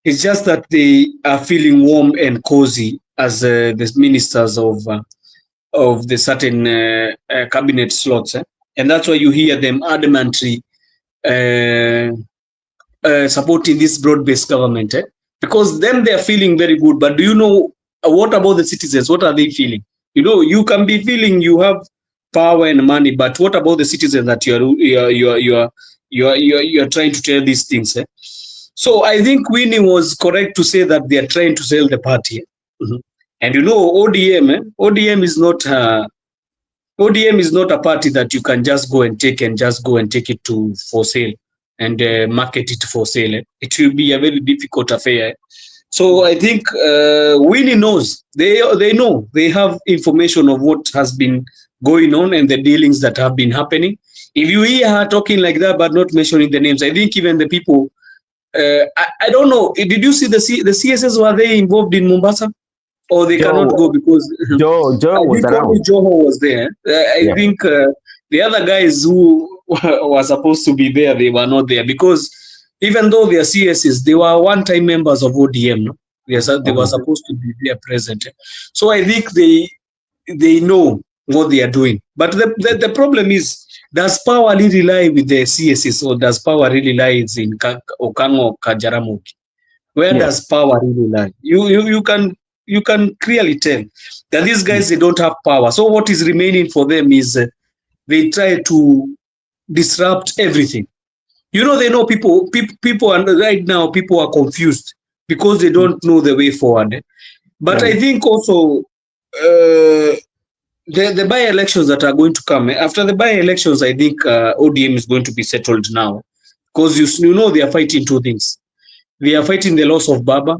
S3: It's just that they are feeling warm and cozy as the ministers of the certain cabinet slots, and that's why you hear them adamantly supporting this broad-based government, because them they are feeling very good. But do you know what about the citizens? What are they feeling? You can be feeling you have power and money, but what about the citizens that you're trying to tell these things? So I think Winnie was correct to say that they are trying to sell the party. Mm-hmm. And ODM is not a party that you can just go and take it to for sale and market it for sale. It will be a very difficult affair. So I think Winnie knows. They know. They have information of what has been going on and the dealings that have been happening. If you hear her talking like that but not mentioning the names, I think even the people. I don't know. Did you see the CSS? Were they involved in Mombasa, or they cannot go because
S1: Joe was around?
S3: Only Joho was there. I think the other guys who were supposed to be there, they were not there, because even though they are CSs, they were one-time members of ODM. No? They were supposed to be there present. So I think they know what they are doing. But the problem is, does power really lie with the CSs, or does power really lie in Okango, Kajaramogi? Where does power really lie? You can clearly tell that these guys, they don't have power. So what is remaining for them is they try to disrupt everything. They know people, and right now people are confused because they don't know the way forward. But I think also the by-elections that are going to come, after the by-elections, I think ODM is going to be settled now, because you know they are fighting two things. They are fighting the loss of Baba.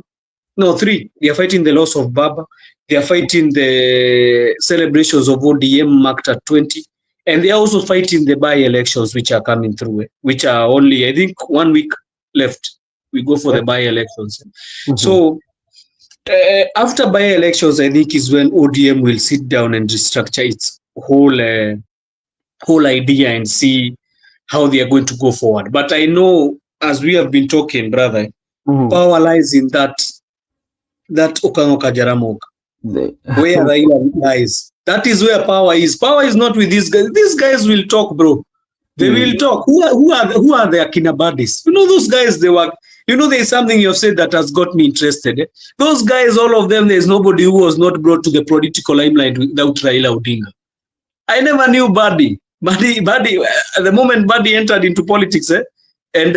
S3: No, 3. They are fighting the loss of Baba. They are fighting the celebrations of ODM marked at 20. And they are also fighting the by-elections which are coming through, which are only, I think, 1 week left. We go for the by-elections. So after by-elections, I think is when ODM will sit down and restructure its whole idea and see how they are going to go forward. But I know, as we have been talking, brother, power lies in that Okango Jaramogi, where Raila lies. That is where power is. Power is not with these guys. These guys will talk, bro. They will talk. Who are the Akinabadis? You know, those guys, they were, you know, there's something you've said that has got me interested. Those guys, all of them, there's nobody who was not brought to the political limelight without Raila Odinga. I never knew Buddy. At the moment Buddy entered into politics, and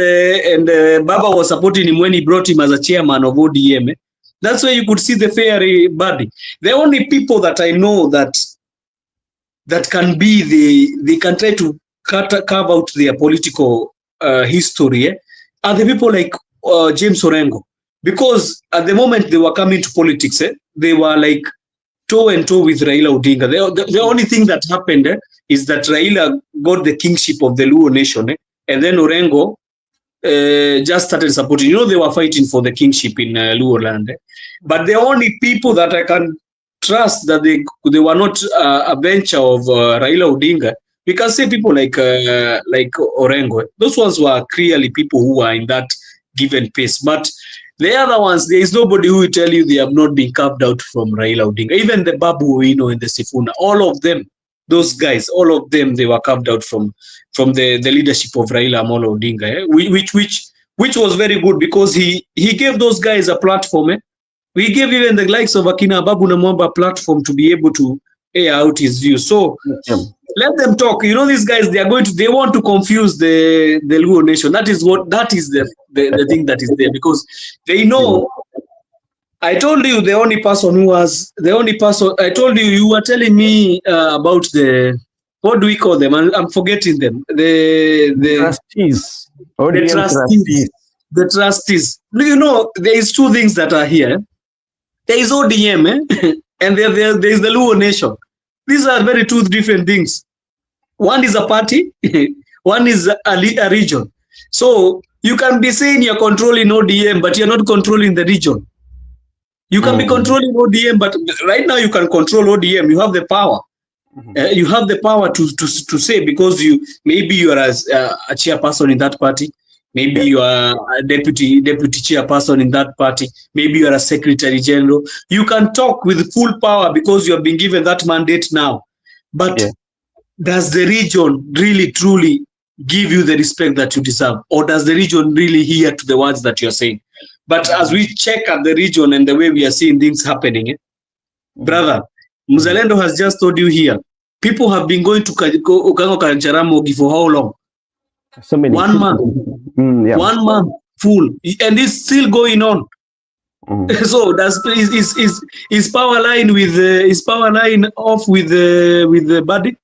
S3: Baba was supporting him when he brought him as a chairman of ODM. That's where you could see the fairy Buddy. The only people that I know that can be they can try to carve out their political history are the people like James Orengo, because at the moment they were coming to politics, they were like toe and toe with Raila Odinga. The only thing that happened is that Raila got the kingship of the Luo nation, and then Orengo just started supporting. You know, they were fighting for the kingship in Luo land. But the only people that I can trust that they were not a venture of Raila Odinga, we can say people like Orengo. Those ones were clearly people who are in that given pace. But the other ones, there is nobody who will tell you they have not been carved out from Raila Odinga. Even the Babu Owino and the Sifuna, all of them, those guys, all of them, they were carved out from the leadership of Raila Amolo Odinga, which was very good, because he gave those guys a platform. We gave even the likes of Akina Babu Namwamba a platform to be able to air out his views. So let them talk. You know, these guys, they want to confuse the Luo nation. That is the thing that is there, because they know. I told you I told you were telling me about what do we call them? I'm forgetting them. The
S1: trustees.
S3: The trustees. You know, there is 2 things that are here. There is ODM, and there is the Luo nation. These are 2 different things. One is a party, one is a region. So you can be saying you're controlling ODM, but you're not controlling the region. You can be controlling ODM, but right now you can control ODM. You have the power. You have the power to say, because maybe you are a chairperson in that party. Maybe you are a deputy chairperson in that party. Maybe you are a secretary general. You can talk with full power because you have been given that mandate now. But does the region really truly give you the respect that you deserve? Or does the region really hear to the words that you're saying? But as we check at the region and the way we are seeing things happening, brother, Mzalendo has just told you here, people have been going to Okango Jaramogi for how long?
S1: So many.
S3: 1 month. 1 month full, and it's still going on. So is power line off with the Buddy?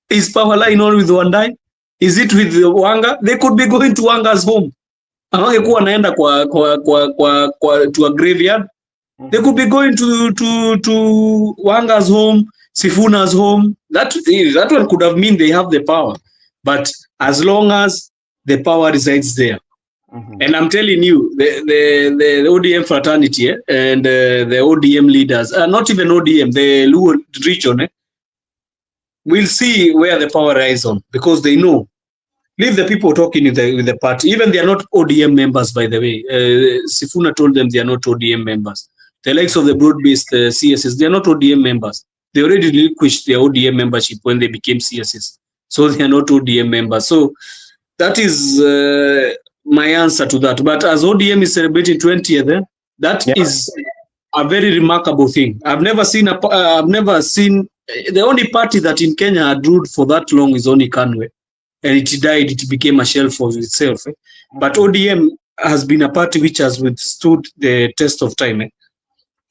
S3: Is power line on with Wandai? Is it with Wanga? They could be going to Wanga's home. Hawangekuwa naenda to a graveyard. They could be going to Wanga's home, Sifuna's home. That one could have mean they have the power. But as long as the power resides there, and I'm telling you, the ODM fraternity and the ODM leaders, not even ODM, the Luo region, will see where the power rises on, because they know. Leave the people talking with the party. Even they are not ODM members, by the way. Sifuna told them they are not ODM members. The likes of the broad-based CSS, they are not ODM members. They already relinquished their ODM membership when they became CSS. So they are not ODM members. So that is my answer to that. But as ODM is celebrating 20th, that is a very remarkable thing. I've never seen the only party that in Kenya had ruled for that long is only Kanwe. And it died, it became a shell for itself. But ODM has been a party which has withstood the test of time.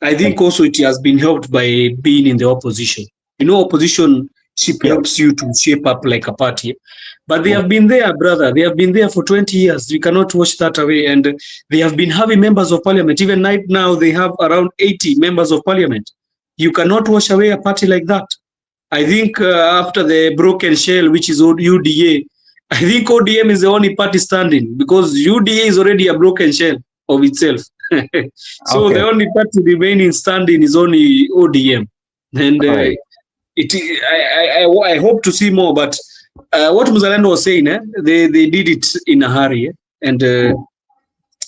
S3: I think also it has been helped by being in the opposition. You know, opposition
S1: Yeah.
S3: helps you to shape up like a party. But they
S1: Mm.
S3: have been there, brother. They have been there for 20 years. You cannot wash that away. And they have been having members of parliament. Even right now, they have around 80 members of parliament. You cannot wash away a party like that. I think after the broken shell, which is UDA, I think ODM is the only party standing because UDA is already a broken shell of itself. So
S1: Okay.
S3: the only party remaining standing is only ODM. And
S1: All right.
S3: I hope to see more. But what Muzalendo was saying, they did it in a hurry, and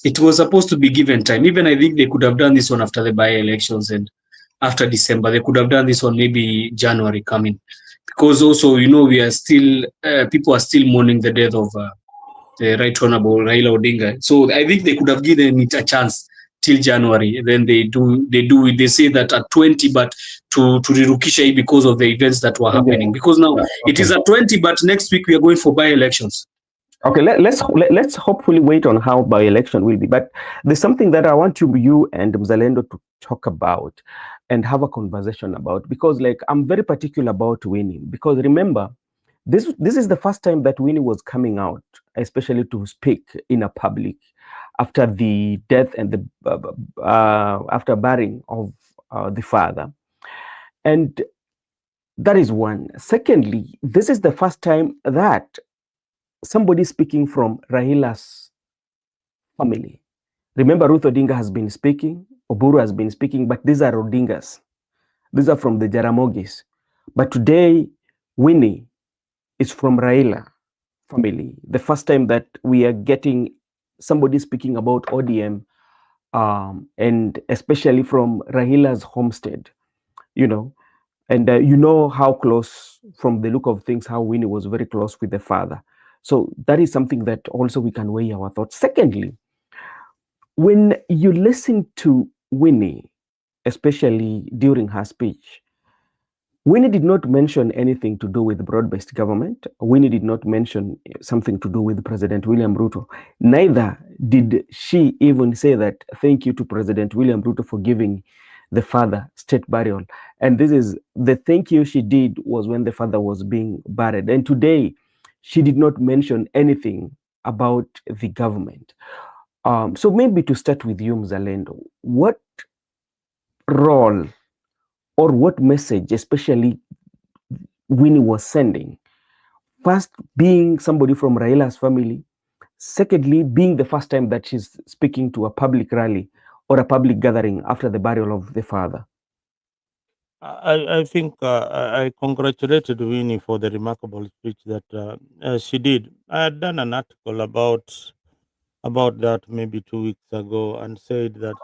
S3: it was supposed to be given time. Even I think they could have done this one after the by-elections and after December. They could have done this one maybe January coming, because also we are still people are still mourning the death of the Right Honorable Raila Odinga. So I think they could have given it a chance till January. Then they say that at 20, but to Rirukisha it because of the events that were
S1: And then,
S3: happening. Because now it
S1: okay.
S3: is at 20, but next week we are going for by-elections.
S1: Okay, let's hopefully wait on how by-election will be. But there's something that I want you and Mzalendo to talk about and have a conversation about, because like I'm very particular about Winnie, because remember, this is the first time that Winnie was coming out, especially to speak in a public after the death and the after burying of the father. And that is one. Secondly, this is the first time that somebody speaking from Raila's family. Remember, Ruth Odinga has been speaking, Oburu has been speaking, but these are Odingas. These are from the Jaramogis. But today, Winnie is from Raila family. The first time that we are getting somebody speaking about ODM, and especially from Raila's homestead, you know, and you know how close, from the look of things, how Winnie was very close with the father. So that is something that also we can weigh our thoughts. Secondly, when you listen to Winnie, especially during her speech, Winnie did not mention anything to do with broad-based government. Winnie did not mention something to do with President William Ruto. Neither did she even say that thank you to President William Ruto for giving the father state burial. And this is the thank you she did was when the father was being buried. And today, she did not mention anything about the government. So maybe to start with you, Mzalendo, what role or what message, especially Winnie was sending? First, being somebody from Raila's family. Secondly, being the first time that she's speaking to a public rally or a public gathering after the burial of the father.
S2: I think I congratulated Winnie for the remarkable speech that she did. I had done an article about that maybe 2 weeks ago and said that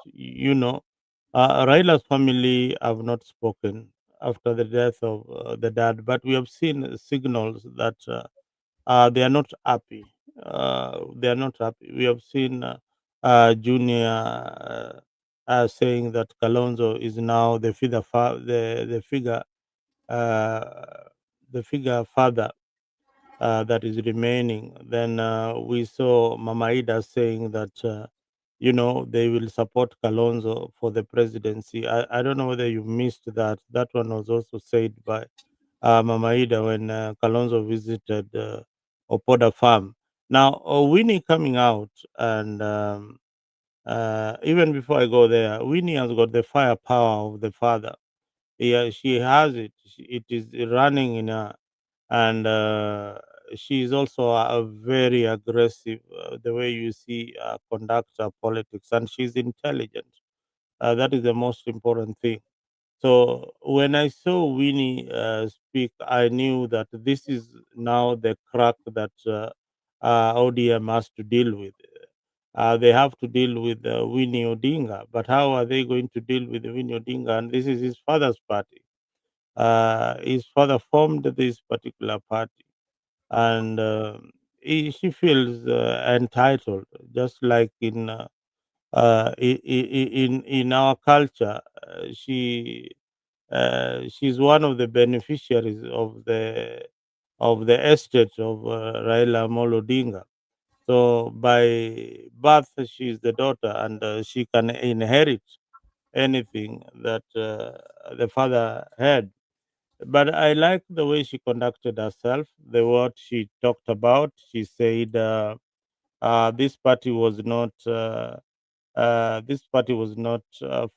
S2: Raila's family have not spoken after the death of the dad, but we have seen signals that they are not happy. They are not happy. We have seen Junior saying that Kalonzo is now the figure uh, the figure father that is remaining. Then we saw Mama Ida saying that they will support Kalonzo for the presidency. I don't know whether you missed that. That one was also said by Mama Ida when Kalonzo visited Opoda Farm. Now, Winnie coming out, and even before I go there, Winnie has got the firepower of the father. Yeah, she has it. It is running in her, and she is also a very aggressive. The way you see conduct her politics, and she's intelligent. That is the most important thing. So when I saw Winnie speak, I knew that this is now the crack that ODM has to deal with. They have to deal with Winnie Odinga, but how are they going to deal with Winnie Odinga? And this is his father's party. His father formed this particular party, and she feels entitled, just like in our culture. She's one of the beneficiaries of the estate of Raila Amolo Odinga. So by birth, she's the daughter, and she can inherit anything that the father had. But I like the way she conducted herself, the what she talked about. She said this party was not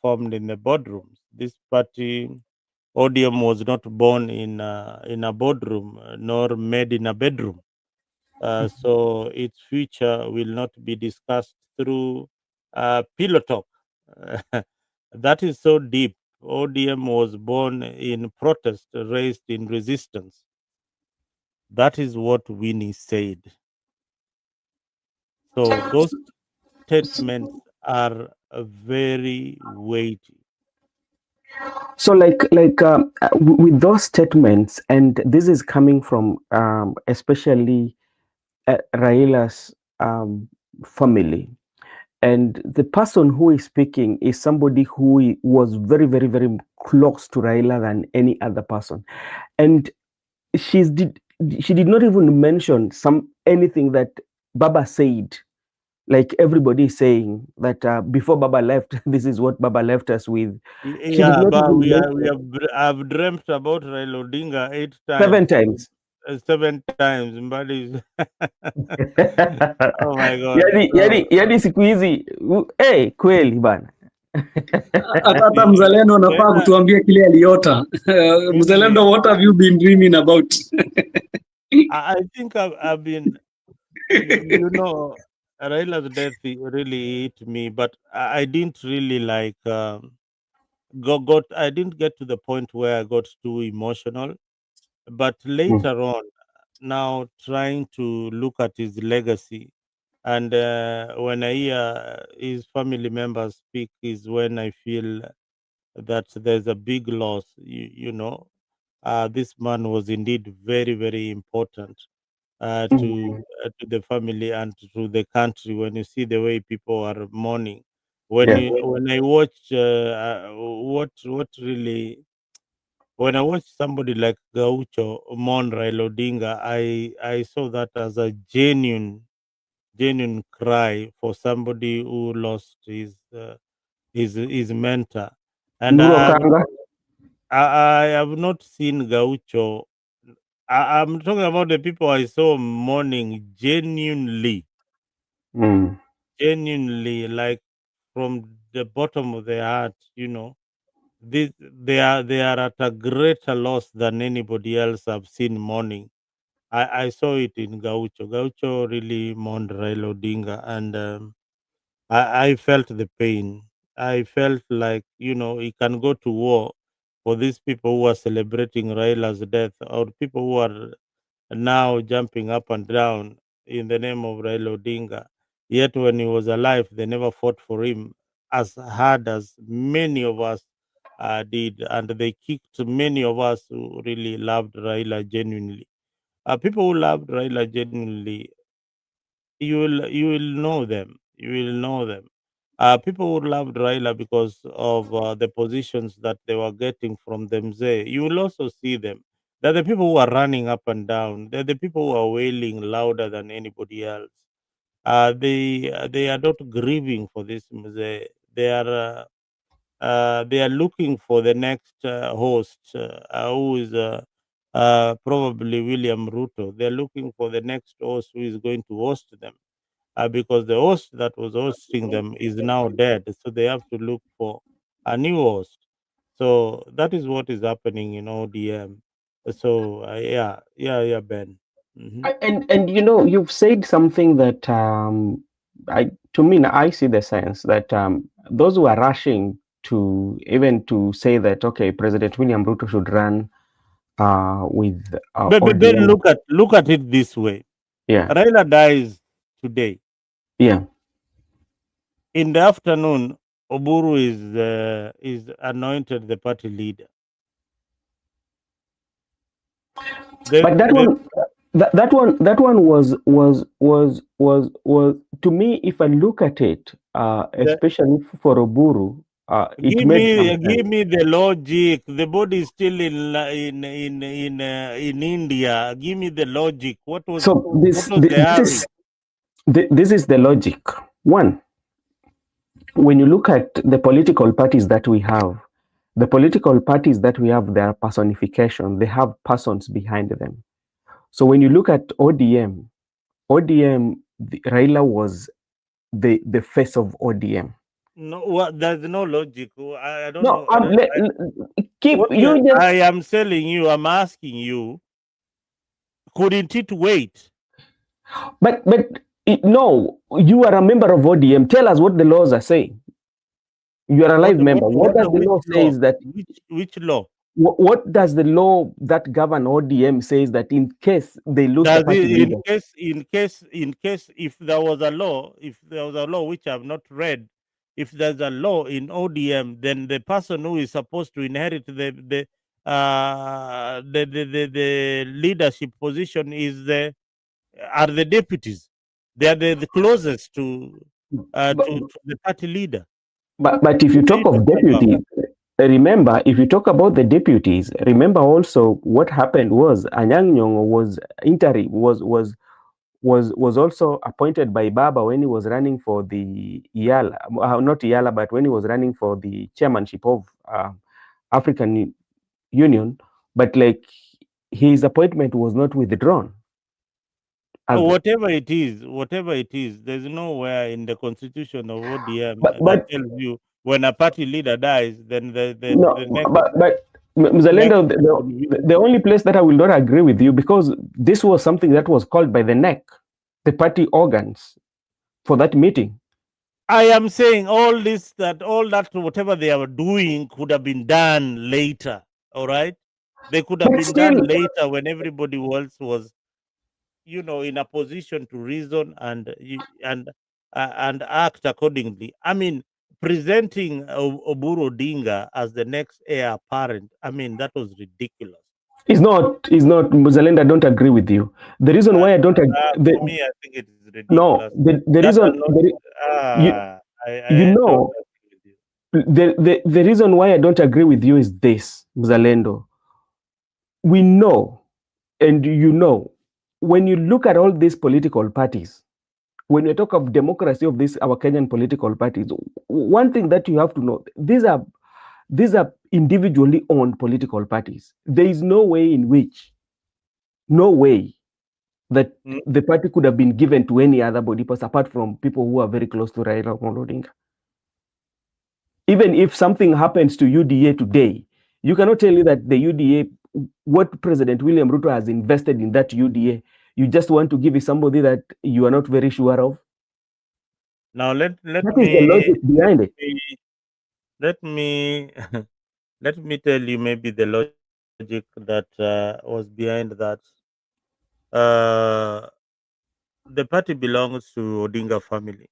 S2: formed in the boardrooms. This party, Odium, was not born in a boardroom, nor made in a bedroom. So its future will not be discussed through pillow talk. That is so deep. ODM was born in protest, raised in resistance. That is what Winnie said. So those statements are very weighty.
S1: So, with those statements, and this is coming from especially Raila's family, and the person who is speaking is somebody who was very, very, very close to Raila than any other person, and she did not even mention anything that Baba said. Like everybody is saying that before Baba left, this is what Baba left us with. She did
S2: Yeah,
S1: not
S2: but
S1: even
S2: I've dreamt about Raila Odinga
S1: 7
S2: 8 times,
S1: times.
S2: 7 times. But oh my God!
S1: Yani siku hizi kweli bana.
S3: Hata mzalendo anafaa
S2: Raila,
S3: kutuambia kile aliota.
S2: mimi,
S3: Mzalendo, what have you been dreaming about?
S2: I think I've been, you know, Raila's death really hit me, but I didn't really like got. I didn't get to the point where I got too emotional. But later on, now trying to look at his legacy, and when I hear his family members speak, is when I feel that there's a big loss. This man was indeed very, very important to the family and to the country. When you see the way people are mourning,
S1: Yeah.
S2: when I watch what really, when I watch somebody like Gaucho mourn Raila Odinga, I saw that as a genuine cry for somebody who lost his mentor. And
S1: Nuro Kanga.
S2: I have not seen Gaucho. I'm talking about the people I saw mourning
S1: Mm.
S2: genuinely, like from the bottom of their heart. They are at a greater loss than anybody else I've seen mourning. I saw it in Gaucho. Gaucho really mourned Raila Odinga, and I felt the pain. I felt like, he can go to war for these people who are celebrating Raila's death, or people who are now jumping up and down in the name of Raila Odinga. Yet when he was alive, they never fought for him as hard as many of us did, and they kicked many of us who really loved Raila genuinely. People who loved Raila genuinely, you will know them. You will know them. People who loved Raila because of the positions that they were getting from them. You will also see them. They're the people who are running up and down. They're the people who are wailing louder than anybody else. They are not grieving for this Mzee. They are looking for the next host, who is probably William Ruto. They're looking for the next host who is going to host them, because the host that was hosting them is now dead. So they have to look for a new host. So that is what is happening in ODM. So yeah, Ben. Hmm.
S1: And you've said something that to me I see the sense that those who are rushing to even to say that okay, President William Ruto should run with
S2: But Ben,
S1: ODM.
S2: look at it this way.
S1: Yeah,
S2: Raila dies today.
S1: yeah.
S2: In the afternoon, Oburu is anointed the party leader. The,
S1: But
S2: the,
S1: that one was to me. If I look at it,
S2: the
S1: especially for Oburu, it
S2: Give
S1: made some
S2: me
S1: sense.
S2: give me the logic. The body is still in India. Give me the logic. What was
S1: So
S2: what was the hurry?
S1: this is the logic. One, when you look at the political parties that we have, The political parties that we have, they are personification. They have persons behind them. So when you look at ODM, Raila was the face of ODM.
S2: No, there's no logic. I don't
S1: No,
S2: know.
S1: keep
S2: What
S1: you just.
S2: I am telling you, I'm asking you, couldn't it wait?
S1: But no, you are a member of ODM. Tell us what the laws are saying. You are a live member. What does the
S2: Which
S1: law
S2: law?
S1: says that?
S2: Which law?
S1: What does the law that govern ODM says that in case they lose the
S2: Does
S1: party
S2: it,
S1: leader?
S2: in case, if there was a law, which I've not read, if there's a law in ODM, then the person who is supposed to inherit the leadership position are the deputies. They are the closest
S1: But,
S2: to the party leader.
S1: but if you
S2: What are
S1: talk
S2: you
S1: of
S2: talking about?
S1: deputies, remember, if you talk about the deputies, remember also what happened was Anyang' Nyong'o was interim was also appointed by Baba when he was running for the Yala, not Yala, but when he was running for the chairmanship of African Union. But like his appointment was not withdrawn.
S2: Whatever it is, there's nowhere in the constitution of ODM that
S1: But
S2: tells you when a party leader dies, then
S1: no,
S2: the next
S1: but Mzalendo, the only place that I will not agree with you, because this was something that was called by the NEC, the party organs, for that meeting.
S2: I am saying all that whatever they are doing could have been done later. All right, they could have
S1: But
S2: been
S1: still,
S2: done later when everybody else was, in a position to reason and act accordingly. I mean, presenting Oburu Odinga as the next heir apparent, I mean, that was ridiculous.
S1: it's not Mzalendo. I don't agree with you. The reason why I don't
S2: For me, I think it is
S1: no,
S2: ridiculous.
S1: the
S2: That
S1: reason
S2: alone,
S1: you you
S2: I don't
S1: know
S2: agree with you.
S1: the reason why I don't agree with you is this, Mzalendo. We know, and when you look at all these political parties, when you talk of democracy of this our Kenyan political parties, one thing that you have to know, these are individually owned political parties. There is no way that the party could have been given to any other body parts apart from people who are very close to Raila Odinga. Even if something happens to UDA today, you cannot tell me that the UDA, what President William Ruto has invested in that UDA, you just want to give it somebody that you are not very sure of.
S2: Now
S1: That is the logic behind it.
S2: let me let me tell you maybe the logic that was behind that. Uh, the party belongs to Odinga family,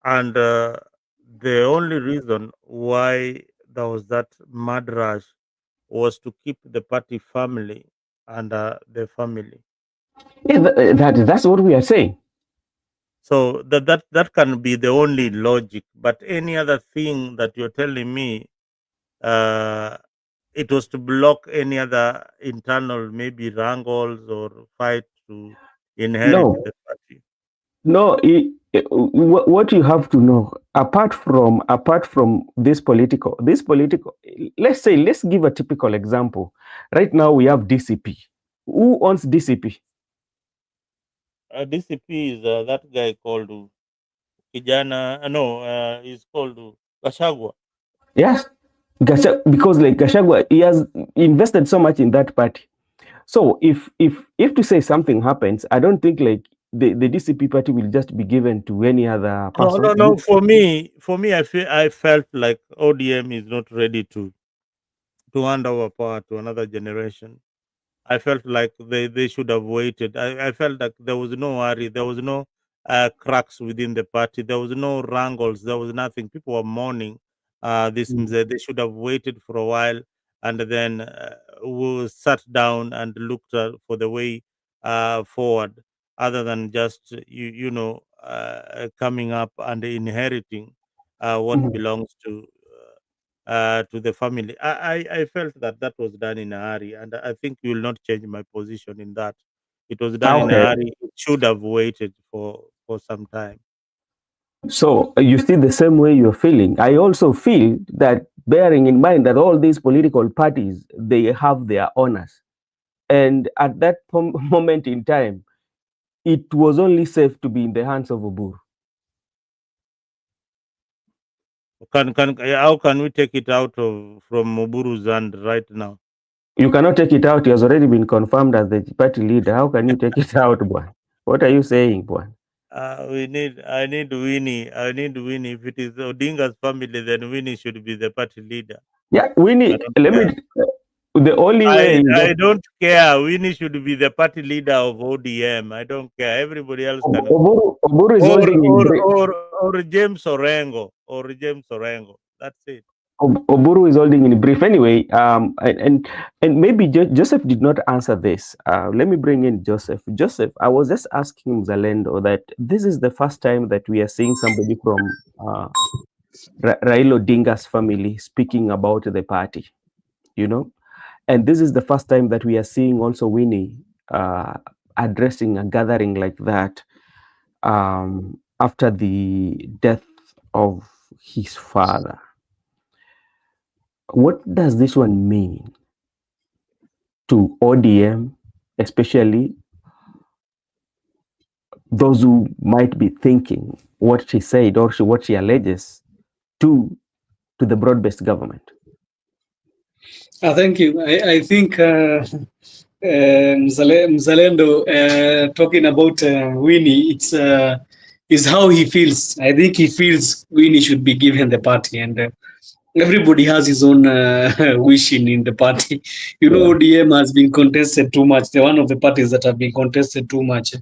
S2: and the only reason why there was that mad rush was to keep the party family and the family.
S1: Yeah, that's what we are saying.
S2: So that can be the only logic. But any other thing that you're telling me, uh, it was to block any other internal maybe wrangles or fight to inherit
S1: No,
S2: the party.
S1: no. What you have to know, apart from this political, let's give a typical example. Right now we have DCP. Who owns DCP?
S2: DCP is that guy called Kijana. No, he's called Gashagwa.
S1: Yes, because like Gashagwa, he has invested so much in that party. So if to say something happens, I don't think like the DCP party will just be given to any other
S2: No,
S1: person.
S2: no, no. For me, I felt like ODM is not ready to hand over power to another generation. I felt like they should have waited. I felt like there was no hurry. There was no cracks within the party. There was no wrangles. There was nothing. People were mourning. They should have waited for a while and then we sat down and looked for the way forward, other than just coming up and inheriting what
S1: Mhm.
S2: belongs to the family. I felt that that was done in a hurry, and I think you will not change my position in that. It was done in a
S1: Okay.
S2: hurry. It should have waited for some time.
S1: So you see the same way you're feeling. I also feel that, bearing in mind that all these political parties, they have their owners. And at that moment in time, it was only safe to be in the hands of Oburu.
S2: How can we take it out from Oburu's hand right now?
S1: You cannot take it out. He has already been confirmed as the party leader. How can you take it out, boy? What are you saying, boy?
S2: I need Winnie. I need Winnie. If it is Odinga's family, then Winnie should be the party leader.
S1: Yeah, Winnie,
S2: I don't
S1: let
S2: care.
S1: me, the only way is
S2: I don't care. Winnie should be the party leader of ODM. I don't care. Everybody else can.
S1: Oburu is holding in
S2: Or James Orengo. Or James Orengo. That's it.
S1: Oburu is holding in brief anyway. And maybe Joseph did not answer this. Let me bring in Joseph. Joseph, I was just asking Zalendo that this is the first time that we are seeing somebody from Raila Odinga's family speaking about the party, you know, and this is the first time that we are seeing also Winnie addressing a gathering like that after the death of his father. What does this one mean to ODM, especially those who might be thinking what she said or what she alleges to the broad-based government?
S3: Thank you. I think Mzalendo talking about Winnie, it's is how he feels. I think he feels Winnie should be given the party, and everybody has his own wish in the party. You know, ODM has been contested too much. They're one of the parties that have been contested too much.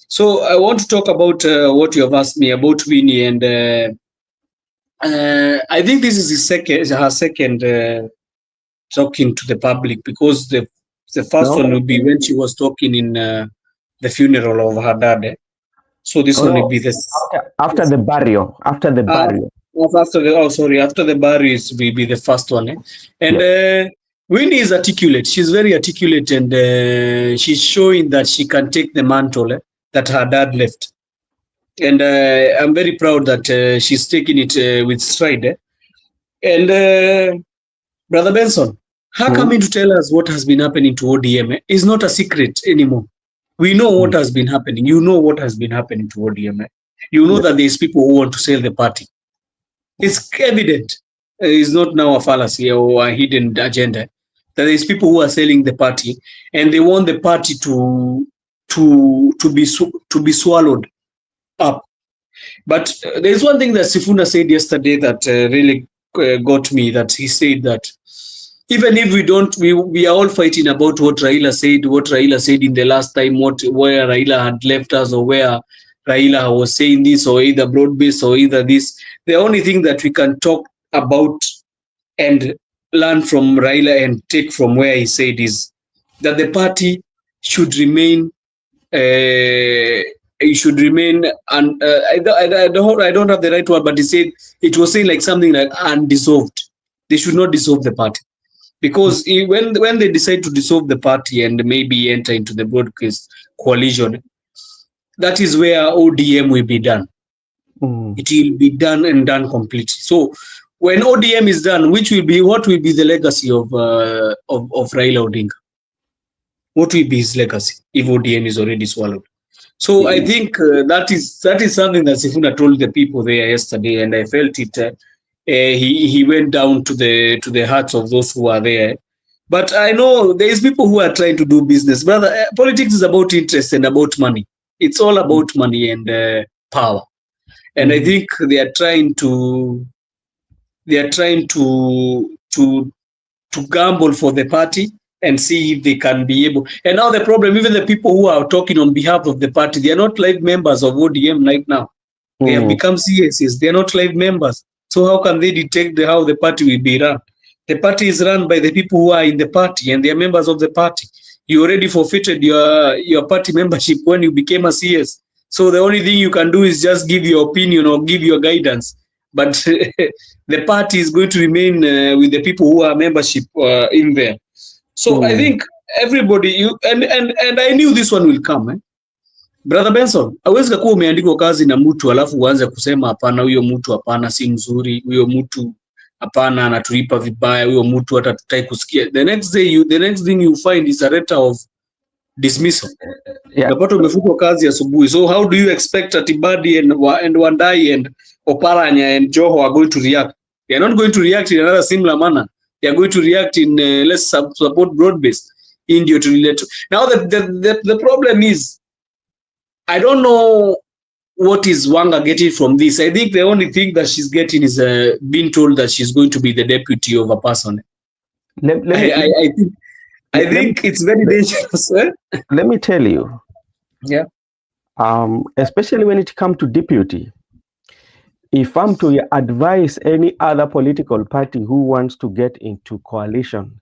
S3: So I want to talk about what you have asked me about Winnie, and I think this is her second talking to the public, because the first one would be when she was talking in the funeral of her dad. So this one will be
S1: after the burial. After the burial.
S3: After the burial will be the first one. And Winnie is articulate. She's very articulate, and she's showing that she can take the mantle that her dad left. And I'm very proud that she's taking it with stride. And Brother Benson, her coming to tell us what has been happening to ODM is not a secret anymore. We know what has been happening. You know what has been happening to ODM. You know that there's people who want to sell the party. It's evident. It's not now a fallacy or a hidden agenda. That there's people who are selling the party, and they want the party to be swallowed up. But there's one thing that Sifuna said yesterday that really got me. That he said that even if we are all fighting about what Raila said in the last time, where Raila had left us, or where Raila was saying this, or either broad-based or either this. The only thing that we can talk about and learn from Raila and take from where he said is that the party should remain. It should remain. I don't have the right word, but he said it was saying like something like undissolved. They should not dissolve the party. Because when they decide to dissolve the party and maybe enter into the broadcast coalition, that is where ODM will be done. It will be done and done completely. So when ODM is done, what will be the legacy of Raila Odinga? What will be his legacy if ODM is already swallowed? So I think that is something that Sifuna told the people there yesterday, and I felt it. He went down to the hearts of those who are there. But I know there is people who are trying to do business. Brother, politics is about interest and about money. It's all about money and power. And I think they are trying to gamble for the party and see if they can be able. And now the problem, even the people who are talking on behalf of the party, they are not live members of ODM right now. They have become CSs. They are not live members. So how can they detect how the party will be run? The party is run by the people who are in the party, and they are members of the party. You already forfeited your party membership when you became a CS. So the only thing you can do is just give your opinion or give your guidance. But the party is going to remain with the people who are membership in there. So I think everybody, and I knew this one will come. Brother Benson, hauwezi kuwa umeandikwa kazi na mtu alafu uanze kusema hapana, huyo mtu hapana, si mzuri, huyo mtu hapana, anatulipa vibaya, huyo mtu hata tutai kusikia. The next thing you find is a letter of dismissal.
S1: Yeah.
S3: Unapata umefutwa kazi asubuhi. So how do you expect that Ibadi and Wandai and Oparanya and Joho are going to react? They are not going to react in another similar manner. They are going to react in let's support broad-based India to relate to. Now the problem is, I don't know what is Wanga getting from this. I think the only thing that she's getting is being told that she's going to be the deputy of a person. I think it's very dangerous.
S1: Let me tell you.
S3: Yeah.
S1: Especially when it comes to deputy, if I'm to advise any other political party who wants to get into coalition,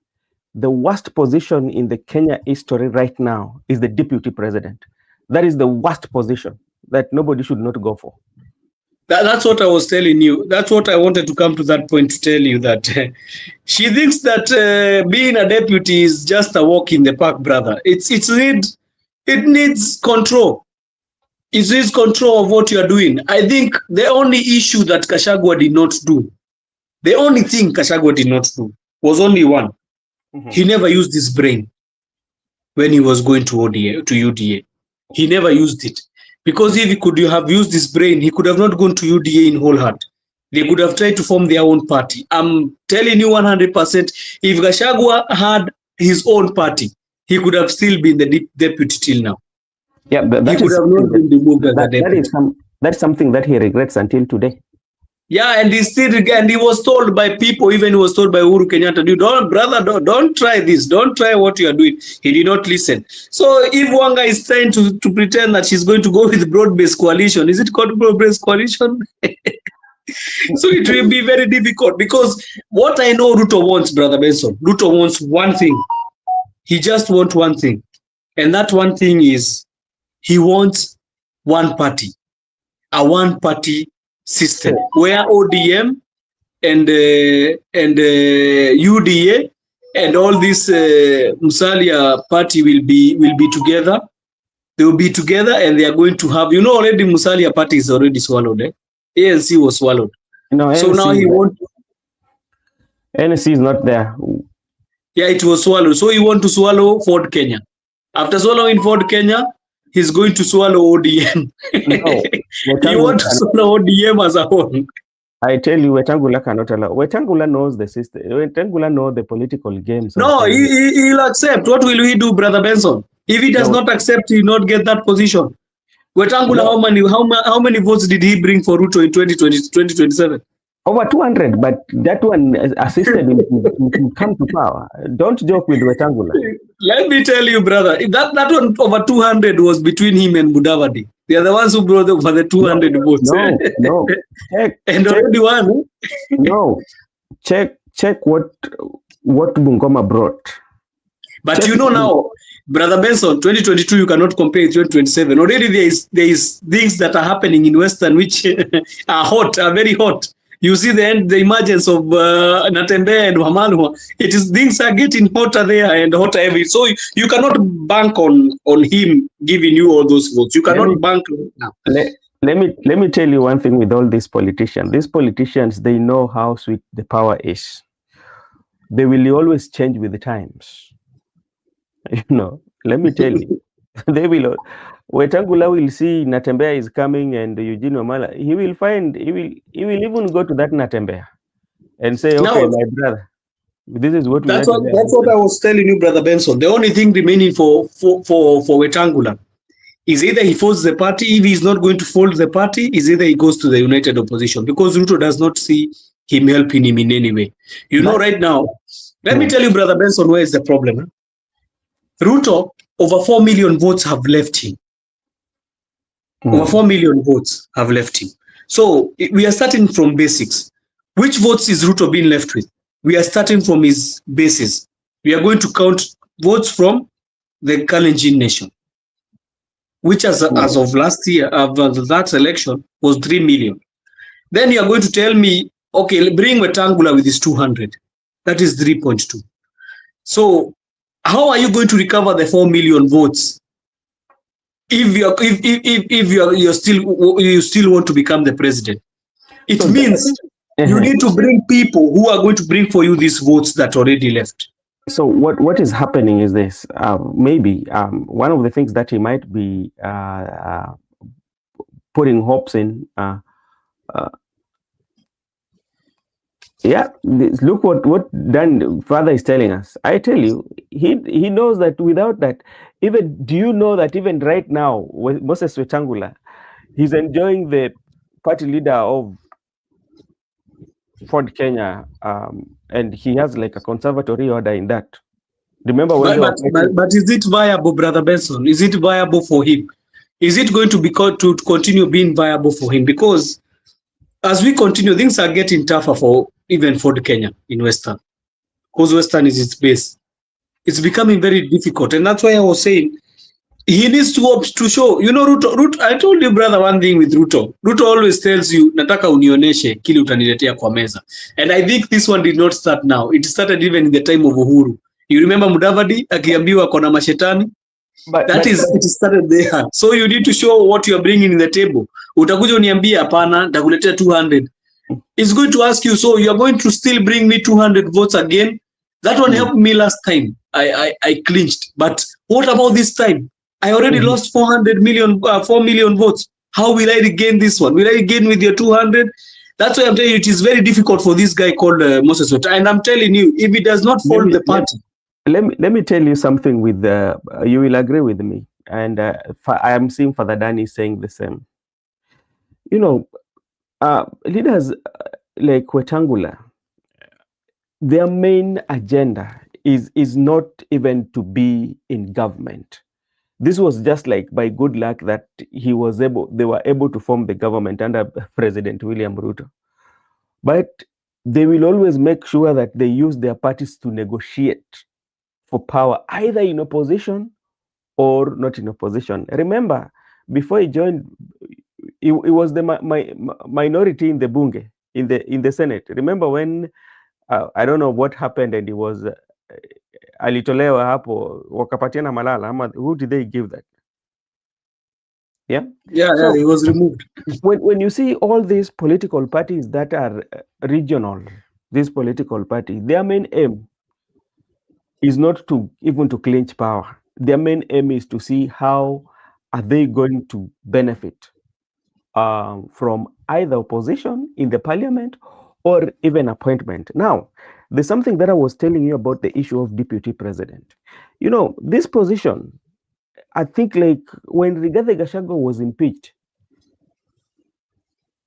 S1: the worst position in the Kenya history right now is the deputy president. That is the worst position that nobody should not go for.
S3: That's what I was telling you. That's what I wanted to come to that point to tell you that she thinks that being a deputy is just a walk in the park, brother. It needs control. It needs control of what you are doing. I think the only issue that Gachagua did not do, the only thing Gachagua did not do was only one. Mm-hmm. He never used his brain when he was going to UDA. He never used it. Because if he could have used his brain, he could have not gone to UDA in whole heart. They could have tried to form their own party. I'm telling you 100%, if Gachagua had his own party, he could have still been the deputy till now.
S1: Yeah, but
S3: he could have not been removed as a deputy.
S1: That's something that he regrets until today.
S3: Yeah, and he was told by people, even he was told by Uhuru Kenyatta, don't try this, don't try what you are doing. He did not listen. So if Wanga is trying to pretend that she's going to go with broad-based coalition, is it called broad-based coalition? So it will be very difficult, because what I know Ruto wants, Brother Benson, Ruto wants one thing. He just wants one thing. And that one thing is he wants one party, a one-party system where ODM and UDA and all this Musalia party will be together. They will be together, and they are going to have, already Musalia party is already swallowed. ANC was swallowed.
S1: No,
S3: so
S1: ANC,
S3: now he wants.
S1: ANC is not there.
S3: Yeah, it was swallowed. So he wants to swallow Ford Kenya. After swallowing Ford Kenya, he's going to swallow ODM.
S1: No,
S3: he wants to swallow ODM as a whole.
S1: I tell you, Wetangula cannot allow. Wetangula knows the system. Wetangula knows the political games.
S3: No, he'll accept. What will he do, Brother Benson? If he does not accept, he will not get that position. Wetangula, how many votes did he bring for Ruto in 2027?
S1: Over 200, but that one assisted him to come to power. Don't joke with Wetangula.
S3: Let me tell you, brother, that one over 200 was between him and Mudavadi. They are the ones who brought over the 200 votes.
S1: No.
S3: Already won.
S1: No. Check what Bungoma brought.
S3: But now, Brother Benson, 2022, you cannot compare it to 2027. Already there is things that are happening in Western which are very hot. You see the emergence of Natembeya and Wamalwa. Things are getting hotter there and hotter every. So you cannot bank on him giving you all those votes. You cannot bank now.
S1: Let me tell you one thing with all these politicians. These politicians, they know how sweet the power is. They will always change with the times. Let me tell you. They will. Wetangula will see Natembeya is coming and Eugene Wamalwa. He will even go to that Natembeya and say, okay, my brother, this is what
S3: that's what I was telling you, Brother Benson. The only thing remaining for Wetangula is either he folds the party. If he's not going to fold the party, is either he goes to the united opposition, because Ruto does not see him helping him in any way. Right now, let me tell you, Brother Benson, where is the problem? Ruto, over 4 million votes have left him. Over 4 million votes have left him. So we are starting from basics. Which votes is Ruto being left with? We are starting from his basis. We are going to count votes from the Kalenjin nation, which as of last year, that election, was 3 million. Then you are going to tell me, okay, bring Wetangula with his 200. That is 3.2. So how are you going to recover the 4 million votes if you still want to become the president. It
S1: So
S3: means you need to bring people who are going to bring for you these votes that already left.
S1: So what is happening is this. Maybe one of the things that he might be putting hopes in. Yeah, look what Dan Father is telling us. I tell you, he knows that without that, even do you know that even right now, Moses Wetangula, he's enjoying the party leader of Ford Kenya, and he has like a conservatory order in that. Remember when they were fighting?
S3: But is it viable, Brother Benson? Is it viable for him? Is it going to be to continue being viable for him? Because as we continue, things are getting tougher for even Ford Kenya in Western, because Western is its base. It's becoming very difficult, and that's why I was saying he needs to show. You know, Ruto. I told you, brother, one thing with Ruto. Ruto always tells you, nataka unioneshe kile utaniletea kwa meza. And I think this one did not start now. It started even in the time of Uhuru. You remember Mudavadi akiambiwa kona mashetani? That is, it started there. So you need to show what you are bringing in the table. Utakuja uniambia hapana, nitakuletea 200. It's going to ask you, so you are going to still bring me 200 votes again? That one helped me last time. I clinched. But what about this time? I already lost 4 million votes. How will I regain this one? Will I regain with your 200? That's why I'm telling you, it is very difficult for this guy called Moses Weta. And I'm telling you, if he does not follow the party.
S1: Let me tell you something with you will agree with me. And I am seeing Father Danny saying the same. You know, leaders like Wetangula, their main agenda is not even to be in government. This was just like by good luck that they were able to form the government under President William Ruto. But they will always make sure that they use their parties to negotiate for power, either in opposition or not in opposition. Remember, before he joined, it was the minority in the bunge, in the Senate. Remember when I don't know what happened, and he was alitolewa hapo wakapatiana Malala, ama who did they give that? Yeah,
S3: so he was removed.
S1: When you see all these political parties that are regional, these political parties, their main aim is not to even to clinch power. Their main aim is to see how are they going to benefit from either opposition in the parliament or even appointment. Now, there's something that I was telling you about the issue of deputy president. You know, this position, I think like when Rigathi Gachagua was impeached,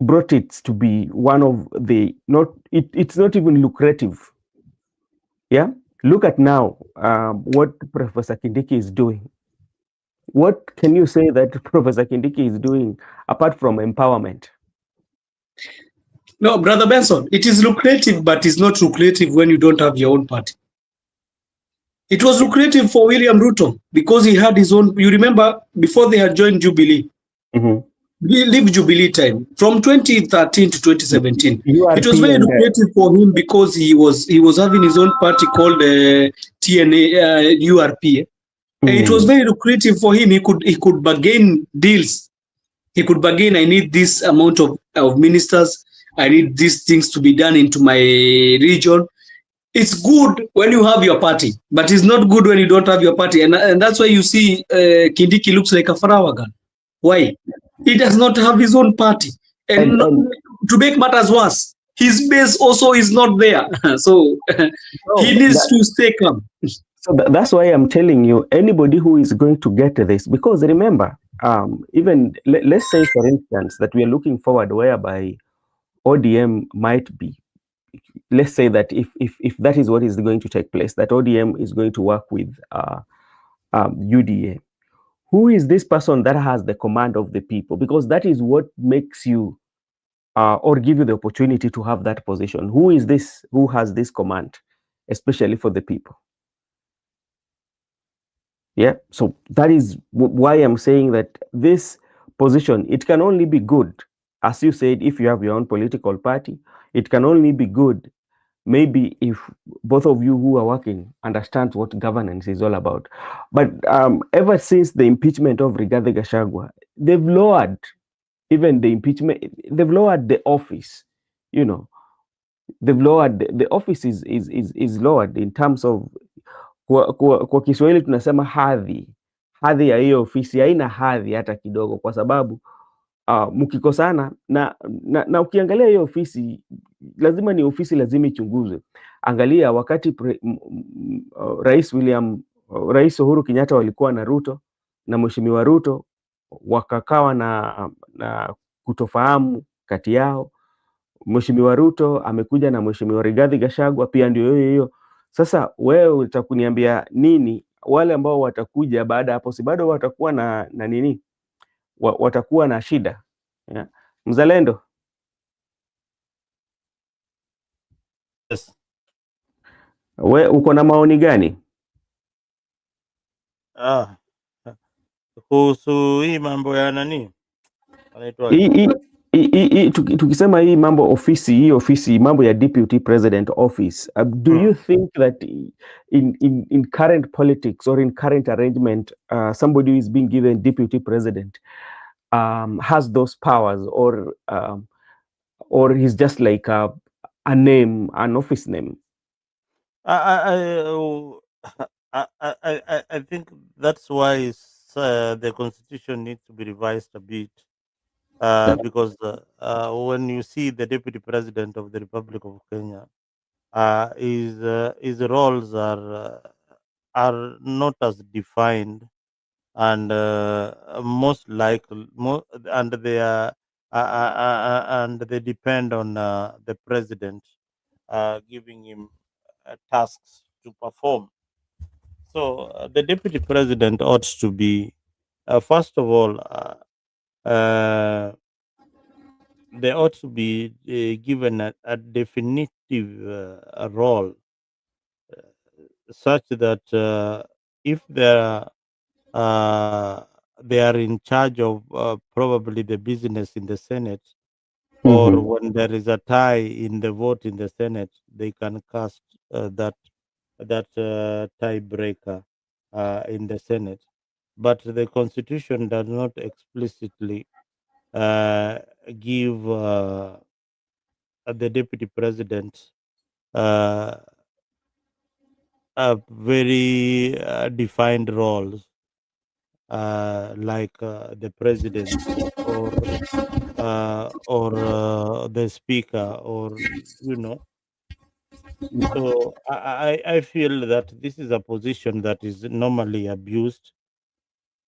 S1: brought it to be one of the, it's not even lucrative. Yeah, look at now what Professor Kindiki is doing. What can you say that Professor Kindiki is doing apart from empowerment?
S3: No, Brother Benson, it is lucrative, but it's not lucrative when you don't have your own party. It was lucrative for William Ruto because he had his own. You remember before they had joined Jubilee, leave Jubilee time from 2013 to 2017. It was very lucrative for him because he was having his own party called TNA URP. And it was very lucrative for him. He could bargain deals. He could bargain. I need this amount of ministers. I need these things to be done into my region. It's good when you have your party, but it's not good when you don't have your party. And that's why you see Kindiki looks like a Farawagan. Why? He does not have his own party. And to make matters worse, his base also is not there. So he needs to stay calm.
S1: So that's why I'm telling you, anybody who is going to get this, because remember, even let's say, for instance, that we are looking forward whereby ODM might be, let's say that if that is what is going to take place, that ODM is going to work with UDA. Who is this person that has the command of the people? Because that is what makes you or give you the opportunity to have that position. Who is this? Who has this command, especially for the people? Yeah, so that is why I'm saying that this position, it can only be good, as you said, if you have your own political party. It can only be good maybe if both of you who are working understand what governance is all about. But ever since the impeachment of Rigathi Gachagua, they've lowered even the impeachment, they've lowered the office, you know, they've lowered the office is lowered in terms of kwa Kiswahili tunasema hadhi ya hiyo ofisi haina hadhi hata kidogo, kwa sababu mkikosana na ukiangalia hiyo ofisi lazima ni ofisi, lazima ichunguzwe. Angalia wakati Rais Uhuru Kenyatta walikuwa na Ruto na Mheshimiwa Ruto, wakakawa na kutofahamu kati yao. Mheshimiwa Ruto amekuja na Mheshimiwa Rigathi Gachagua pia ndio hiyo. Sasa wewe utakuniambia nini? Wale ambao watakuja baada hapo, si bado watakuwa na nini? Watakuwa na shida, yeah. Mzalendo,
S2: Yes.
S1: We uko na maoni gani
S2: kuhusu hii mambo ya nani anaitwa
S1: tukisema hii mambo ofisi mambo ya deputy president office, do you think that in current politics or in current arrangement somebody who is being given deputy president has those powers, or he's just like a name, an office name?
S2: I think that's why the constitution needs to be revised a bit, because when you see the deputy president of the Republic of Kenya, his roles are not as defined, and most likely, and they are and they depend on the president giving him tasks to perform. So the deputy president ought to be, first of all, they ought to be given a definitive role, such that if they are in charge of probably the business in the Senate, or when there is a tie in the vote in the Senate, they can cast that tiebreaker in the Senate. But the Constitution does not explicitly give the deputy president a very defined roles, like the presidency, or the speaker, or So I feel that this is a position that is normally abused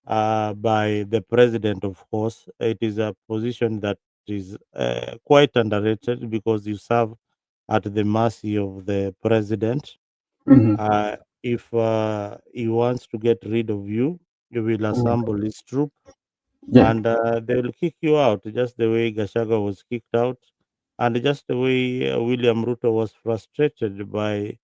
S2: by the president. Of course, it is a position that is quite underrated, because you serve at the mercy of the president. If he wants to get rid of you, he will assemble his troop, and they will kick you out, just the way Gashaga was kicked out, and just the way William Ruto was frustrated by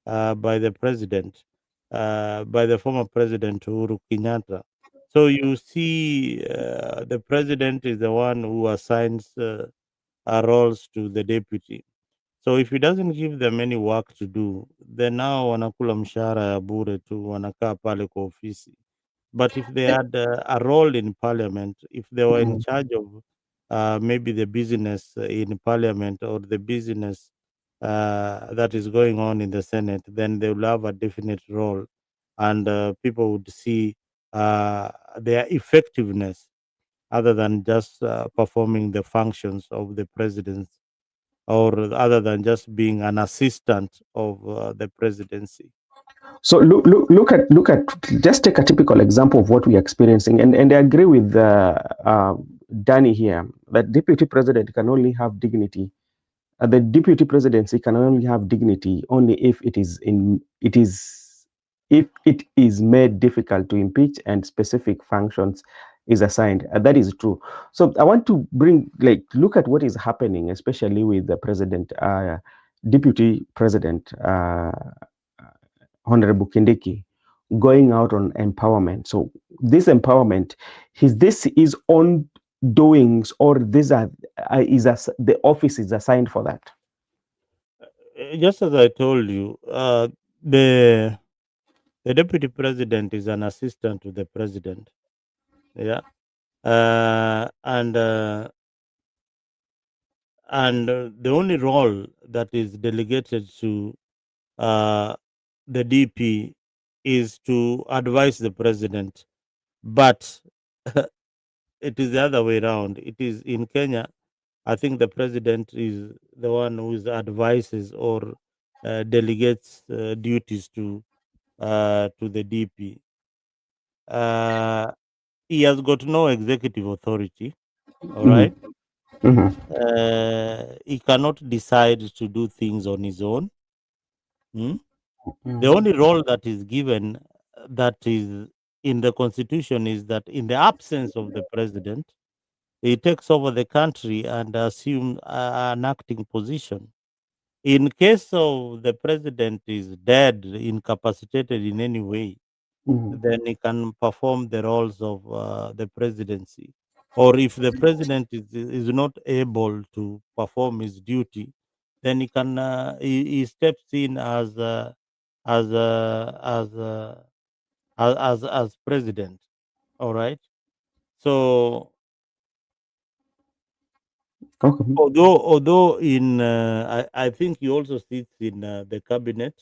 S2: the president, by the former president Uhuru Kenyatta. So you see, the president is the one who assigns roles to the deputy. So if he doesn't give them any work to do, then now wanakula mshahara ya bure tu, wanakaa pale kwa ofisi. But if they had a role in parliament, if they were in charge of maybe the business in parliament, or the business that is going on in the Senate, then they will have a definite role, and people would see their effectiveness, other than just performing the functions of the president, or other than just being an assistant of the presidency.
S1: So look at just take a typical example of what we are experiencing, and I agree with Danny here that deputy president can only have dignity. The deputy presidency can only have dignity only if it is made difficult to impeach and specific functions is assigned. That is true. So I want to look at what is happening, especially with the president, deputy president, Honorable Kindiki, going out on empowerment. So this empowerment, this is on doings, or these are the office is assigned for that?
S2: just as I told you, the deputy president is an assistant to the president. Yeah, and the only role that is delegated to uh, the DP is to advise the president, but it is the other way around. It is in Kenya. I think the president is the one who is advises or delegates duties to the DP. Uh, he has got no executive authority. All
S1: Mhm,
S2: right.
S1: mhm,
S2: He cannot decide to do things on his own. Hmm? The
S1: mhm,
S2: only role that is given, that is in the constitution, is that in the absence of the president, he takes over the country and assumes an acting position. In case of the president is dead, incapacitated in any way,
S1: mhm,
S2: then he can perform the roles of the presidency. Or if the president is not able to perform his duty, then he steps in as as president. All right. So
S1: okay.
S2: although in I think he also sits in the cabinet.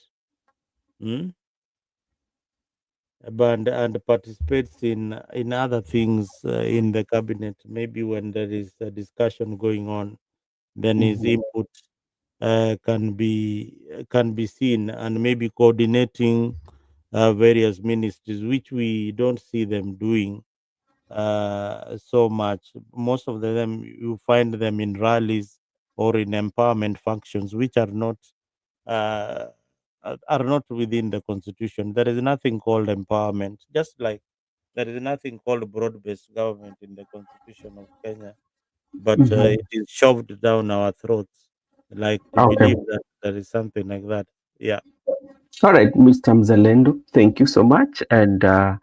S2: Mm, but and participates in other things in the cabinet. Maybe when there is a discussion going on, then his
S1: Mhm,
S2: input can be seen, and maybe coordinating various ministries, which we don't see them doing so much. Most of them you find them in rallies or in empowerment functions, which uh, are not within the constitution. There is nothing called empowerment, just like there is nothing called broad-based government in the constitution of Kenya, but
S1: mhm.
S2: it is shoved down our throats, like to
S1: Okay.
S2: believe that there is something like that. Yeah.
S1: All right, Mr. Mzalendo, thank you so much. And I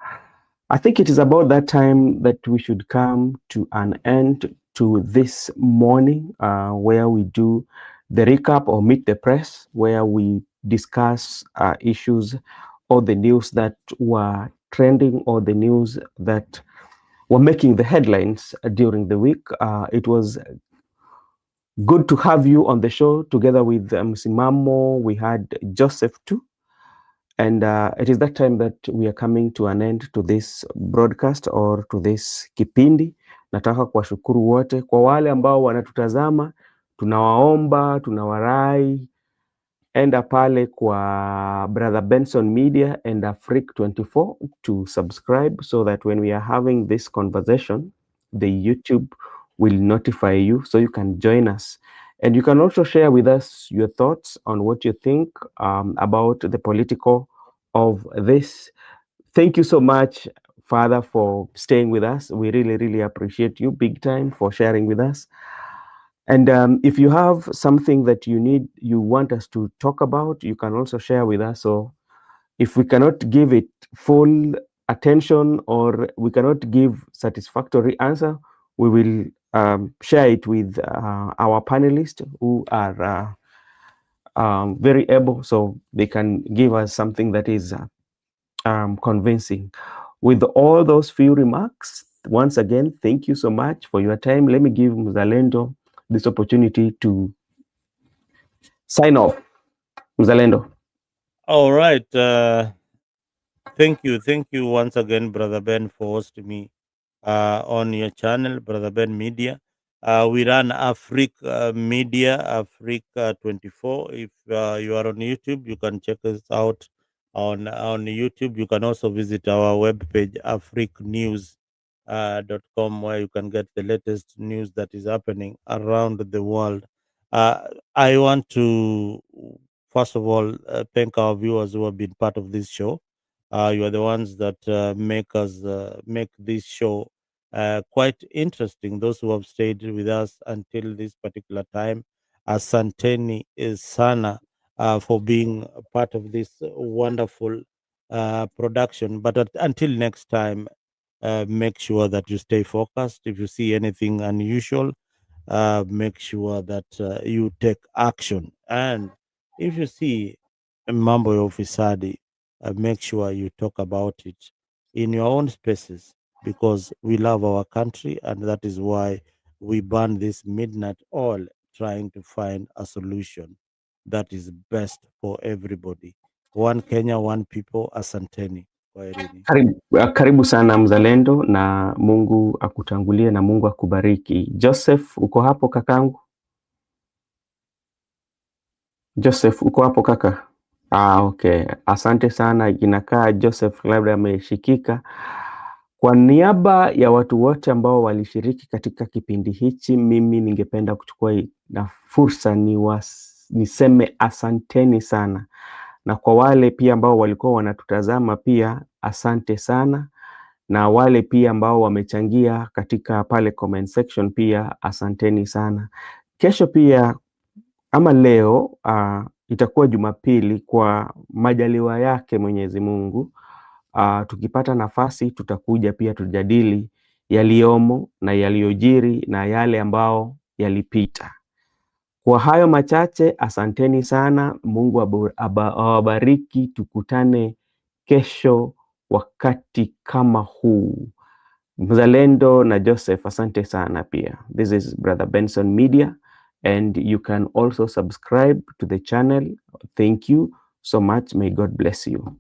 S1: think it is about that time that we should come to an end to this morning, where we do the recap or meet the press, where we discuss issues or the news that were trending or the news that were making the headlines during the week. It was good to have you on the show together with Msimamo. We had Joseph too. And it is that time that we are coming to an end to this broadcast or to this kipindi. Nataka kuwashukuru wote. Kwa wale ambao wanatutazama, tunawaomba, tunawarai, enda pale kwa Brother Benson Media and Afrique 24 to subscribe, so that when we are having this conversation, the YouTube will notify you so you can join us. And you can also share with us your thoughts on what you think about the political of this. Thank you so much, Father, for staying with us. We really, really appreciate you big time for sharing with us. And if you have something that you want us to talk about, you can also share with us. So if we cannot give it full attention or we cannot give satisfactory answer, we will share it with our panelists who are very able, so they can give us something that is convincing. With all those few remarks, once again, thank you so much for your time. Let me give Mzalendo this opportunity to sign off. Mzalendo.
S2: All right. Thank you once again, Brother Ben, for hosting me on your channel, Brother Ben Media. We run Africa Media, Africa 24. If you are on YouTube, you can check us out on YouTube. You can also visit our webpage, africnews.com, where you can get the latest news that is happening around the world. I want to, first of all, thank our viewers who have been part of this show. You are the ones that make this show quite interesting. Those who have stayed with us until this particular time, asanteni sana for being a part of this wonderful production. But until next time, make sure that you stay focused. If you see anything unusual, make sure that you take action. And if you see mambo ya ufisadi, make sure you talk about it in your own spaces, because we love our country, and that is why we burn this midnight oil trying to find a solution that is best for everybody. One Kenya, one people. Asanteni. Kwaherini.
S1: Karibu sana mzalendo, na Mungu akutangulie na Mungu akubariki. Joseph, uko hapo kakangu? Joseph, uko hapo kaka? Okay. Asante sana. Inakaa Joseph labda ameshikika. Kwa niaba ya watu wote ambao walishiriki katika kipindi hichi, mimi ningependa kuchukua na fursa niseme asanteni sana. Na kwa wale pia ambao walikuwa wanatutazama pia, asante sana. Na wale pia ambao wamechangia katika pale comment section pia, asanteni sana. Kesho pia ama leo itakuwa Jumapili, kwa majaliwa yake Mwenyezi Mungu. Tukipata nafasi tutakuja pia tujadili yaliyomo na yaliyojiri na yale ambao yalipita. Kwa hayo machache, asanteni sana. Mungu awabariki. Tukutane kesho wakati kama huu. Mzalendo na Joseph, asante sana pia. This is Brother Benson Media, and you can also subscribe to the channel. Thank you so much. May God bless you.